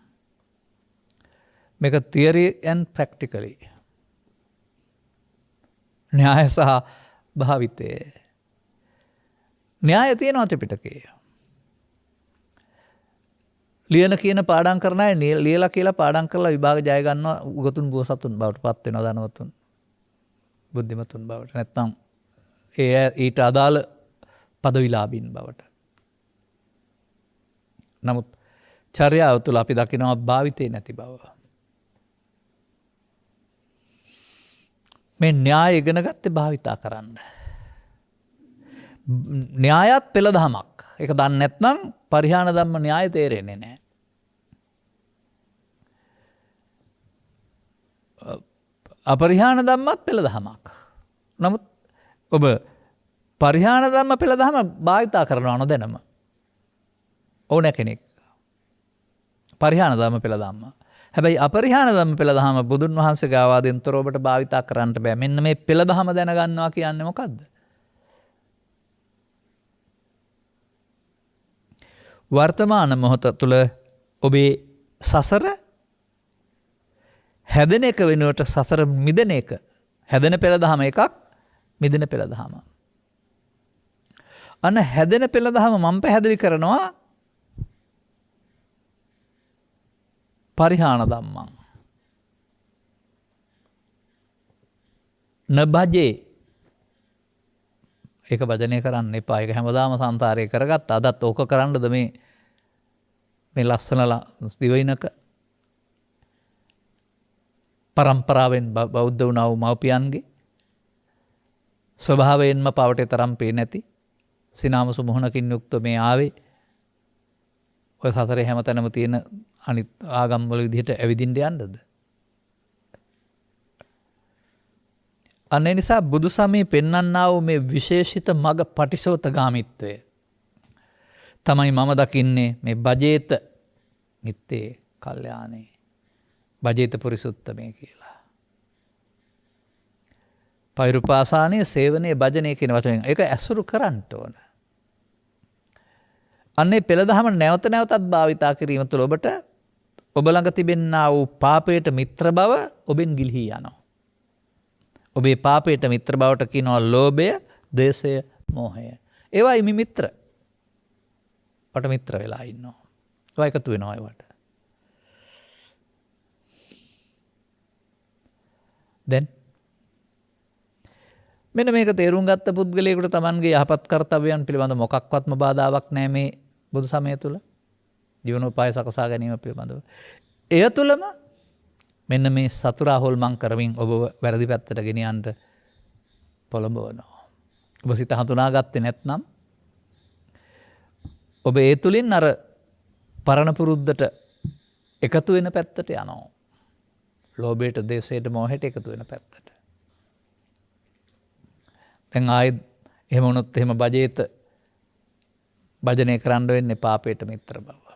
මේක theory and practically න්‍යාය සහ භාවිතය. න්‍යාය තියෙනවා ත්‍රිපිටකයේ. ලියන කියන පාඩම් කරන අය ලියලා කියලා පාඩම් කරලා විභාග ජය ගන්නවා උගතුන් බෝසතුන් බවට පත් වෙනවා ධනවතුන් බුද්ධිමතුන් බවට නැත්නම් ඒ ඊට අදාළ පදවිලාභීන් බවට. නමුත් චර්යාව තුළ අපි දකිනවා භාවිතේ නැති බව. මේ න්‍යාය ඉගෙන ගත්තේ භාවිතා කරන්න. න්‍යායත් පෙළ දහමක්. ඒක දන්නේ නැත්නම් පරිහාන ධම්ම න්‍යාය තේරෙන්නේ නැහැ. අපරිහාන ධම්මත් පෙළ දහමක්. නමුත් ඔබ පරිහාන ධම්ම පෙළ දහම භාවිතා කරනවා නොදැනම. ඕන කෙනෙක්. පරිහාන ධම්ම පෙළ දහම. හැබැයි අපරිහාන ධම්ම පෙළ දහම බුදුන් වහන්සේගේ ආවාදයෙන් තොර ඔබට භාවිතා කරන්න බෑ. මෙන්න මේ පෙළ දහම දැනගන්නවා කියන්නේ මොකද්ද? වර්තමාන මොහොත තුළ ඔබේ සසර හැදෙන එක වෙනුවට සසර මිදෙන එක. හැදෙන පෙළ දහම එකක්, මිදෙන පෙළ දහම. අන්න හැදෙන පෙළ දහම මම පැහැදිලි කරනවා පරිහාන ධම්මං. නබජේ. ඒක භජනය කරන්න එපා. ඒක හැමදාම සංසාරේ කරගත්ත. අදත් ඕක කරන්නද මේ ලස්සන දිවයිනක පරම්පරාවෙන් බෞද්ධ වුණා වූ මව්පියන්ගේ ස්වභාවයෙන්ම පවට තරම් පේ නැති සිනාමසු මුහුණකින් යුක්ත මේ ආවේ ඔය සසරේ හැමතැනම තියෙන අනිත් ආගම් වල විදිහට ඇවිදින්න යන්නද? අන්න ඒ නිසා බුදු සමයේ පෙන්වන්නා වූ මේ විශේෂිත මග පටිසෝතගාමිත්වය තමයි මම දකින්නේ මේ බජේත මිත්තේ කල්යාණේ බජේත පුරිසුත්තමේ කියලා. පෛරුපාසානයේ සේවනයේ භජනයේ කියන වචනයෙන් ඒක ඇසුරු කරන්න ඕන. අන්නේ පෙළ දහම නැවත නැවතත් භාවිතා කිරීම තුළ ඔබට ඔබ ළඟ තිබෙනා වූ පාපයට මිත්‍ර බව ඔබෙන් ගිලිහී යනවා. ඔබේ පාපයට මිත්‍ර බවට කියනවා ලෝභය, ද්වේෂය, මෝහය. ඒවා ඉමි මිත්‍ර. වට මිත්‍ර වෙලා ඉන්නවා. ඒවා එකතු වෙනවා ඒවට. දැන් මෙන්න මේක තේරුම් ගත්ත පුද්ගලයෙකුට Tamanගේ යහපත් කර්තව්‍යයන් පිළිබඳ මොකක්වත්ම බාධාවක් නැහැ මේ බුදු සමය තුළ. ජීවනෝපාය සකසා ගැනීම පිළිබඳව. එය තුළම මෙන්න මේ සතුරා හොල්මන් කරමින් ඔබ වැරදි පැත්තට ගෙනියන්න පොළඹවනවා. ඔබ සිත හඳුනාගත්තේ නැත්නම් ඔබ ඒ තුලින් අර පරණ පුරුද්දට එකතු වෙන පැත්තට යනවා. ලෝභයට, දේශයට, මෝහයට එකතු වෙන පැත්තට. දැන් ආයෙත් එහෙම වුණොත් එහෙම බජේත භජනය කරන්න වෙන්නේ පාපයට මිත්‍ර බව.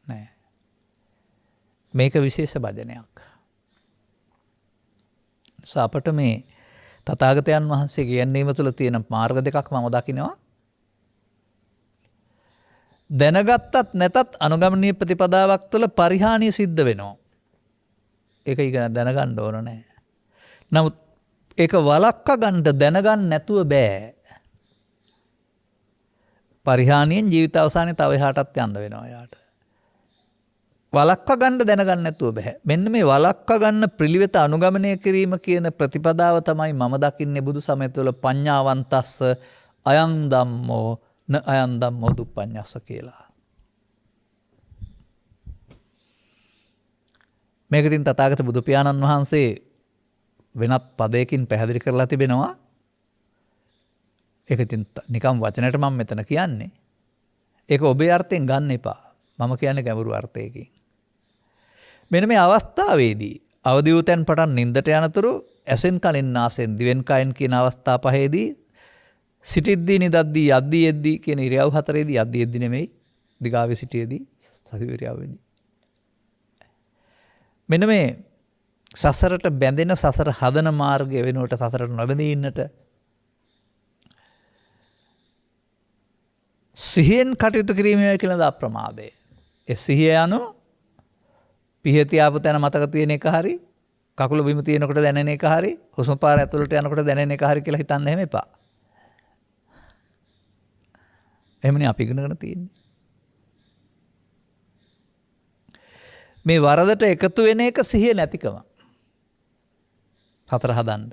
නෑ. මේක විශේෂ භජනයක්. අපට මේ තථාගතයන් වහන්සේ කියන්නේම තුළ තියෙන මාර්ග දෙකක් මම දකිනවා. දැනගත්තත් නැතත් අනුගමනීය ප්‍රතිපදාවක් තුළ පරිහානිය සිද්ධ වෙනවා. ඒක ඉගෙන දැනගන්න ඕන නෑ. නමුත් ඒක වළක්වා ගන්න දැනගන්න නැතුව බෑ. පරිහානියෙන් ජීවිත අවසානයේ තව එහාටත් යන්න වෙනවා යාට. වළක්වා ගන්න දැනගන්න නැතුව බෑ. මෙන්න මේ වළක්වා ගන්න පිළිවෙත අනුගමනය කිරීම කියන ප්‍රතිපදාව තමයි මම දකින්නේ බුදු සමය තුළ පඤ්ඤාවන්තස්ස අයං ධම්මෝ න අයං ධම්මෝ දුප්පඤ්ඤස්ස කියලා. මේකකින් තථාගත බුදු පියාණන් වහන්සේ වෙනත් පදයකින් පැහැදිලි කරලා තිබෙනවා. ඒක ඉතින් නිකම් වචනයට මම මෙතන කියන්නේ. ඒක ඔබේ අර්ථයෙන් ගන්න එපා. මම කියන්නේ ගැඹුරු අර්ථයකින්. මෙන්න මේ අවස්ථාවේදී අවදි වූ තැන් පටන් නින්දට යනතුරු ඇසෙන් කනෙන් නාසයෙන් දිවෙන් කයෙන් කියන අවස්ථා පහේදී සිටිද්දී නිදද්දී යද්දී එද්දී කියන ඉරියව් හතරේදී යද්දී එද්දී නෙමෙයි දිගාවේ සිටියේදී සතිවිරියවෙදී. මෙන්න මේ සසරට බැඳෙන සසර හදන මාර්ගය වෙනුවට සසරට නොබැඳී ඉන්නට සිහියෙන් කටයුතු කිරීමයි කියලා අප්‍රමාදය. ඒ සිහිය යනු පිහිය තියාපු තැන මතක තියෙන එක හරි කකුල බිම තියෙනකොට දැනෙන එක හරි හුස්ම පාර ඇතුළට යනකොට දැනෙන එක හරි කියලා හිතන්න එහෙම එපා. එහෙමනේ අපි ඉගෙනගෙන තියෙන්නේ. මේ වරදට එකතු වෙන එක සිහිය නැතිකම. හතර හදන්න.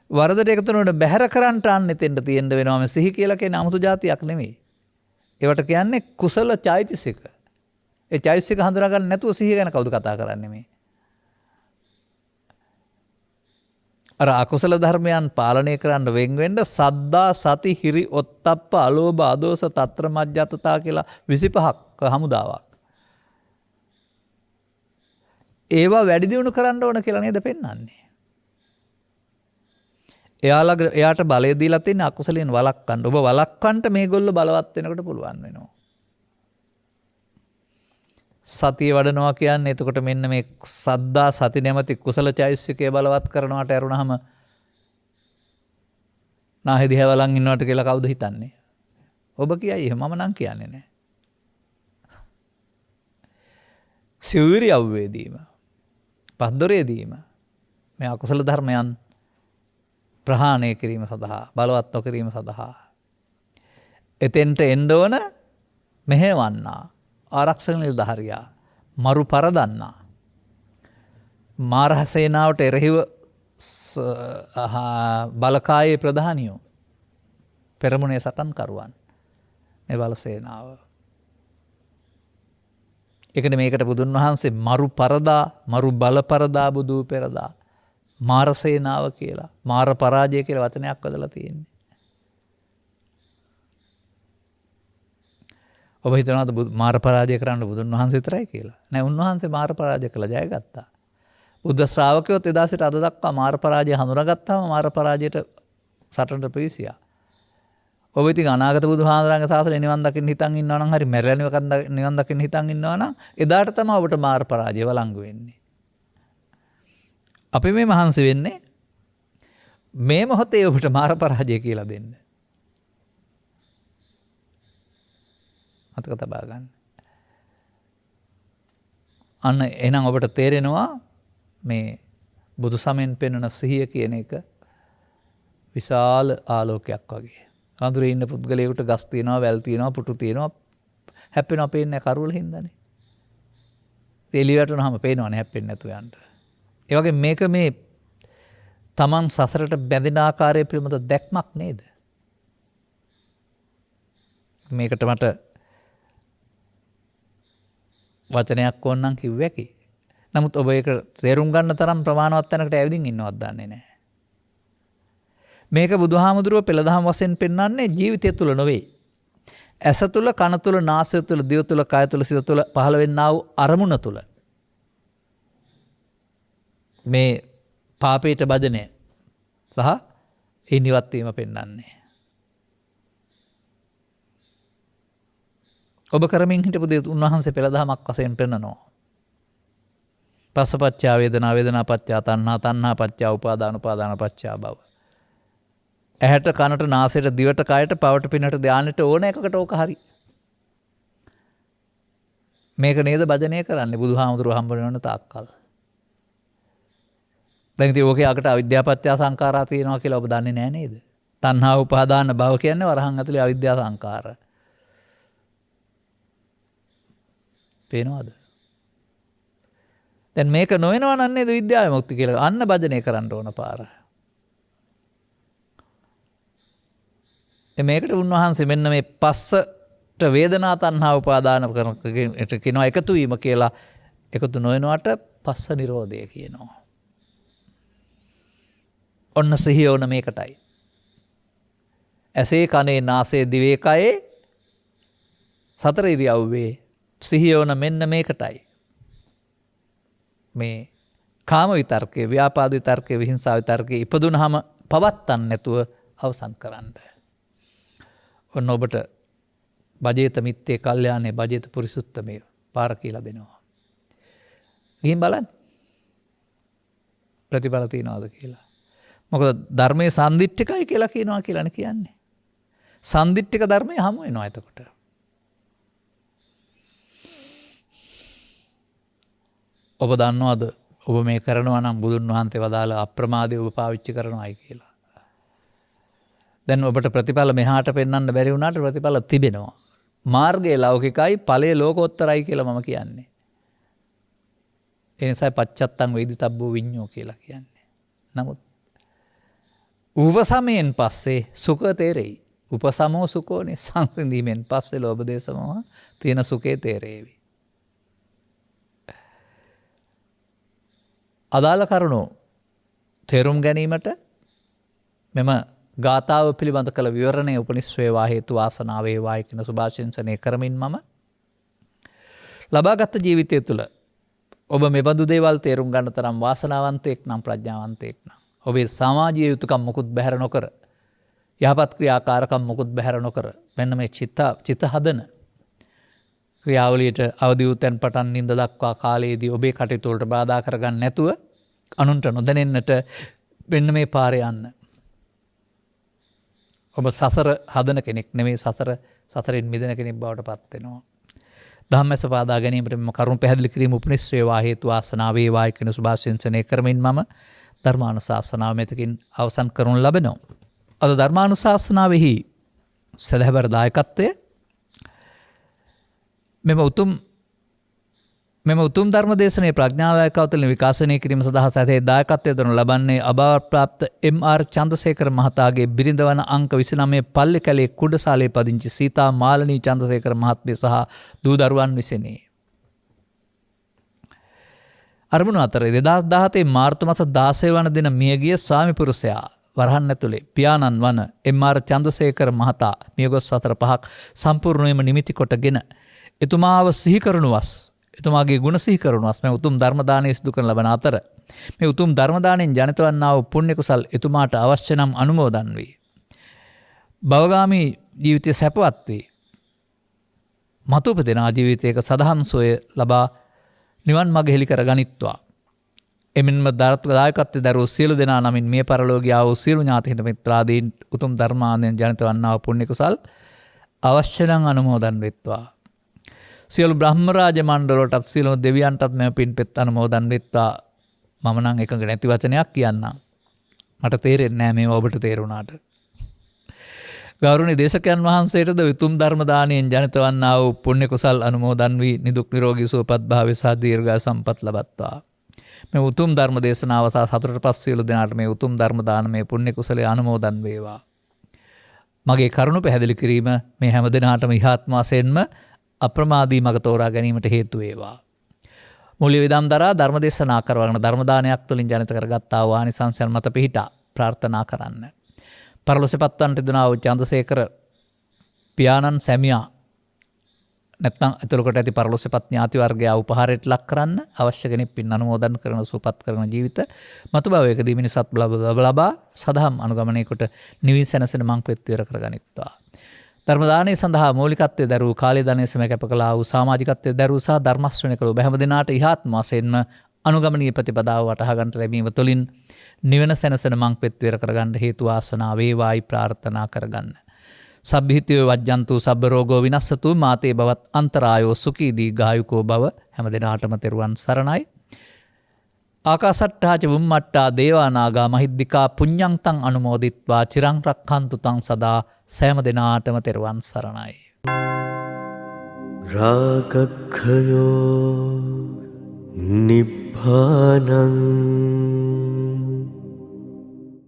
වරදට එකතු වෙනකොට බැහැර කරන්න අන්න එතෙන්ට තියෙන්න වෙනවා. මේ සිහි කියලා කියන්නේ 아무තු જાතියක් නෙමෙයි. ඒවට කියන්නේ කුසල චෛතසික. ඒ චෛතසික හඳුනා ගන්න නැතුව සිහිය ගැන කවුද කතා කරන්නේ මේ? අර අකුසල ධර්මයන් පාලනය කරන්න වෙන් වෙන්න සද්දා සති හිරි ඔත්තප්ප අලෝභ අදෝස తත්‍ර මජ්ජතතා කියලා 25ක් හමුදාවක්. ඒවා වැඩි දියුණු කරන්න ඕන කියලා නේද පෙන්වන්නේ. එයාට බලය දීලා තියෙන අකුසලෙන් වළක්වන්න. ඔබ වළක්වන්න මේගොල්ලෝ බලවත් වෙනකොට පුළුවන් වෙනවා. සතිය වඩනවා කියන්නේ එතකොට මෙන්න මේ සද්දා සති නැමැති කුසල චෛතසිකය බලවත් කරනවට ඇරුණාම නාහේ දිහා බලන් ඉන්නවට කියලා කවුද හිතන්නේ? ඔබ කියයි එහෙම මම නම් කියන්නේ නැහැ. සිවිරි අවවේදීම පද්දොරේදීම මේ අකුසල ධර්මයන් ප්‍රහාණය කිරීම සඳහා බලවත් නොකිරීම සඳහා එතෙන්ට එන්න ඕන මෙහෙවන්නා ආරක්ෂක නිලධාරියා මරු පරදන්නා මාරහ සේනාවට එරෙහිව බලකායේ ප්‍රධානියෝ පෙරමුණේ සටන් කරුවන් මේ බල සේනාව. ඒකනේ මේකට බුදුන් වහන්සේ මරු පරදා මරු බල පරදා බුදු පෙරදා මාර සේනාව කියලා මාර පරාජය කියලා වචනයක් වදලා තියෙන්නේ. ඔබ හිතනවාද මාර පරාජය කරන්න බුදුන් වහන්සේ විතරයි කියලා? නෑ, උන්වහන්සේ මාර පරාජය කළා, ජයගත්තා. බුද්ධ ශ්‍රාවකයෝත් එදා සිට අද දක්වා මාර පරාජය හඳුනාගත්තාම මාර පරාජයට සටනට පිවිසියා. ඔබ ඉතින් අනාගත බුදුහාඳුරන්ගේ සාසනේ නිවන් දකින්න හිතන් ඉන්නවා නම් හරි මැරෙලා නිවන් දකින්න හිතන් ඉන්නවා නම් එදාට තමයි ඔබට මාර පරාජය වළංගු වෙන්නේ. අපි මේ මහන්සි වෙන්නේ මේ මොහොතේ ඔබට මාර පරාජය කියලා දෙන්න. මතක තබා ගන්න. අන්න එහෙනම් ඔබට තේරෙනවා මේ බුදු සමෙන් පෙන්වන සිහිය කියන එක විශාල ආලෝකයක් වගේ. අඳුරේ ඉන්න පුද්ගලයෙකුට ගස් තියෙනවා, වැල් තියෙනවා, පුටු තියෙනවා, හැප්පෙනවා පේන්නේ කරුවල හින්දානේ. එළියට උනහම පේනවනේ හැප්පෙන්නේ නැතුව යන්න. ඒ වගේ මේක මේ Taman සසරට බැඳෙන ආකාරය පිළිබඳ දැක්මක් නේද? මේකට මට වචනයක් ඕනනම් කිව්වැකි. නමුත් ඔබ ඒක තේරුම් ගන්න තරම් ප්‍රමාණවත් තැනකට ඇවිදින් ඉන්නවත් දන්නේ නැහැ. මේක බුදුහාමුදුරුව පෙළදහම් වශයෙන් පෙන්වන්නේ ජීවිතය තුළ නොවේ. ඇස තුළ, කන තුළ, නාසය තුළ, දිව තුළ, කය තුළ, සිත තුළ පහළ වෙන්නා වූ අරමුණ තුළ මේ පාපයට භජනය සහ ඒ නිවත් වීම පෙන්වන්නේ. ඔබ කරමින් හිටපු දේ උන්වහන්සේ පෙළදහමක් වශයෙන් පෙන්වනවා. පස්සපච්චා වේදනා, වේදනාපච්චා තණ්හා, තණ්හාපච්චා උපාදාන, උපාදානපච්චා භව. ඇහැට, කනට, නාසයට, දිවට, කයට, පවට, පිනට, ධානයට ඕන එකකට ඕක හරි. මේක නේද භජනය කරන්නේ බුදුහාමුදුරුව හම්බ වෙන තාක්කල්. දැන් ඉතින් ඕකේ අකට අවිද්‍යාපච්චා සංඛාරා තියෙනවා කියලා ඔබ දන්නේ නැහැ නේද? තණ්හා උපාදාන භව කියන්නේ වරහන් ඇතුලේ අවිද්‍යා සංඛාර. පේනවද? දැන් මේක නොවෙනවා නම් නේද විද්‍යාවේ මුක්ති කියලා. අන්න භජනය කරන්න ඕන පාර. මේකට උන්වහන්සේ මෙන්න මේ පස්සට වේදනා තණ්හා උපාදාන කියනවා එකතු වීම කියලා. එකතු නොවෙනවට පස්ස නිරෝධය කියනවා. ඔන්න සිහිය ඕන මේකටයි. ඇසේ, කනේ, නාසයේ, දිවේ, කයේ සතර ඉරියව්වේ සිහිය ඕන මෙන්න මේකටයි. මේ කාම විතර්කයේ, ව්‍යාපාද විතර්කයේ, විහිංසාව විතර්කයේ ඉපදුනහම පවත්තන්න නැතුව අවසන් කරන්න. ඔන්න ඔබට බජේත මිත්තේ කල්යාණේ බජේත පුරිසුත්තමේ පාර කියලා දෙනවා. ගිහින් බලන්න ප්‍රතිඵල තියනවාද කියලා. මොකද ධර්මයේ සම්දිට්ඨිකයි කියලා කියනවා කියලානේ කියන්නේ. සම්දිට්ඨික ධර්මයේ හමු වෙනවා එතකොට. ඔබ දන්නවද ඔබ මේ කරනවා නම් බුදුන් වහන්සේ වදාළ අප්‍රමාදයේ ඔබ පාවිච්චි කරනවායි කියලා. දැන් ඔබට ප්‍රතිඵල මෙහාට පෙන්වන්න බැරි වුණාට ප්‍රතිඵල තිබෙනවා. මාර්ගයේ ලෞකිකයි, ඵලයේ ලෝකෝත්තරයි කියලා මම කියන්නේ. ඒ නිසා පච්චත්තං වේදිතබ්බෝ විඤ්ඤෝ කියලා කියන්නේ. නමුත් උපසමයෙන් පස්සේ සුඛ තේරෙයි. උපසමෝ සුඛෝනේ, සංසිඳීමෙන් පස්සේ ලෝභ දේශ මොහ තියෙන සුඛේ තේරෙවි. අදාළ කරුණු තේරුම් ගැනීමට මෙම ගාථාව පිළිබඳ කළ විවරණය උපනිශ්‍රේවා හේතු වාසනාව වේවායි කියන සුභාශිංසනය කරමින් මම ලබාගත් ජීවිතය තුළ ඔබ මෙබඳු දේවල් තේරුම් ගන්න තරම් වාසනාවන්තයෙක් නම් ප්‍රඥාවන්තයෙක් නම් ඔබේ සමාජීය යුතුකම් මොකුත් බැහැර නොකර යහපත් ක්‍රියාකාරකම් මොකුත් බැහැර නොකර මෙන්න මේ චිත හදන ක්‍රියාවලියට අවදි වූ තැන් පටන් නිින්ද දක්වා කාලයේදී ඔබේ කටයුතු වලට බාධා කරගන්න නැතුව අනුන්ට නොදැනෙන්නට මෙන්න මේ පාරේ යන්න. ඔබ සසර හදන කෙනෙක් නෙමෙයි සසරෙන් මිදෙන කෙනෙක් බවට පත් වෙනවා. ධම්මස පාදා ගැනීමට මෙම කරුණ පැහැදිලි කිරීම උපනිශ්‍රේ වා හේතු වාසනා වේවා කියන සුභාශිංසනය කරමින් මම ධර්මානුශාසනාව මෙතකින් අවසන් කරනු ලබනවා. අද ධර්මානුශාසනාවෙහි සදහබර දායකත්වය මෙම උතුම් ධර්ම දේශනයේ ප්‍රඥාදායකව තුළින් විකාශනය කිරීම සඳහා සැතේ දායකත්වය දරනු ලබන්නේ අභාවප්‍රාප්ත එම්.ආර්. චන්ද්‍රසේකර මහතාගේ බිරිඳ වන අංක 29 පල්ලිකැලේ කුඩසාලේ පදිංචි සීතා මාලනී චන්ද්‍රසේකර මහත්මිය සහ දූ දරුවන් විසිනි. අරමුණු අතරේ 2017 මාර්තු මාස 16 වන දින මියගිය ස්වාමි පුරුෂයා වරහන් ඇතුලේ පියාණන් වන එම්.ආර්. චන්ද්‍රසේකර මහතා මියගොස් වසර 5ක් සම්පූර්ණයෙන්ම නිමිති කොටගෙන එතුමාව සිහි කරනුවස් එතුමාගේ ගුණ සිහි කරනුවස් මේ උතුම් ධර්ම දානය සිදු කරන ලබන අතර මේ උතුම් ධර්ම දාණයෙන් ජනිත වන්නා වූ පුණ්‍ය කුසල් එතුමාට අවශ්‍ය නම් අනුමෝදන් වේ. භවගාමී ජීවිතය සැපවත් වේ. මතු උපදිනා ජීවිතයක සදහම් සොය ලබා නිවන් මඟ හෙළි කර ගනිත්වා. එමෙන්ම දායකත්වයේ දරූ සියලු දෙනා නමින් මේ පරලෝකීය වූ සියලු ඥාතීන් මිත්‍රාදීන් උතුම් ධර්මාන්යෙන් ජනිත වන්නා වූ පුණ්‍ය කුසල් අවශ්‍ය නම් අනුමෝදන් වෙත්වා. සියලු බ්‍රහ්ම රාජ මණ්ඩලවලටත් සියලු දෙවියන්ටත් මෙම පින්පෙත් අනුමෝදන් වෙත්වා. මම නම් එකඟ නැති වචනයක් කියන්නම්. මට තේරෙන්නේ නැහැ මේව ඔබට තේරුණාට. ගෞරවනීය දේශකයන් වහන්සේටද උතුම් ධර්ම දානයෙන් ජනිත වන්නා වූ පුණ්‍ය කුසල් අනුමෝදන් වී නිදුක් නිරෝගී සුවපත් භාවය සහ දීර්ඝායු සම්පත් ලබත්වා. මේ උතුම් ධර්ම දේශනාව සහ සතුටට පස් සියලු දෙනාට මේ උතුම් ධර්ම දානමය පුණ්‍ය කුසලයේ අනුමෝදන් වේවා. මගේ කරුණ පැහැදිලි කිරීම මේ හැම දිනාටම ඉහාත්ම වශයෙන්ම අප්‍රමාදී මඟ තෝරා ගැනීමට හේතු වේවා. මූල්‍ය විදම් දරා ධර්ම දේශනා කරවන ධර්ම දානයක් තුළින් ජනිත කරගත්තා වූ ආනිසංසයන් මත පිහිටා ප්‍රාර්ථනා කරන්න. පරලොසෙපත් වන්නට දෙනා වූ චන්ද්‍රසේකර පියාණන් සැමියා නැත්නම් අතුලකට ඇති පරලොසෙපත් ඥාති වර්ගයා උපහාරයට ලක් කරන්න අවශ්‍ය කෙනෙක් පින් අනුමෝදන් කරන සුවපත් කරන ජීවිත මතු භවයකදී මිනිසත් ලබා සදහම් අනුගමනය කොට නිවි සැනසෙන මං පෙත්විර කරගනිත්වා. ධර්ම දානය සඳහා මූලිකත්වයේ දරූ කාලය ධනය සම කැප කළා වූ සමාජිකත්වයේ දරූ සහ ධර්ම ශ්‍රවණය කළ ඔබ හැම දිනාට ඉහාත්ම වශයෙන්ම අනුගමනීය ප්‍රතිපදාව වටහා ගන්නට ලැබීම තුළින් නිවන සැනසෙන මං පෙත්විර කරගන්න හේතු වාසනා වේවායි ප්‍රාර්ථනා කරගන්න. සබ්බිහිතයෝ වජ්ජන්තු සබ්බ රෝගෝ විනස්සතු මාතේ බවත් අන්තරායෝ සුඛී දීඝායුකෝ බව හැම දිනාටම තෙරුවන් සරණයි. ආකාසට්ඨා ච වුම්මට්ටා දේවා නාග මහිද්దికා පුඤ්ඤන්තං අනුමෝදිත්වා චිරං රක්ඛන්තු තං සදා සෑම දිනාටම තෙරුවන් සරණයි. රාගක්ඛයෝ නිබ්බානං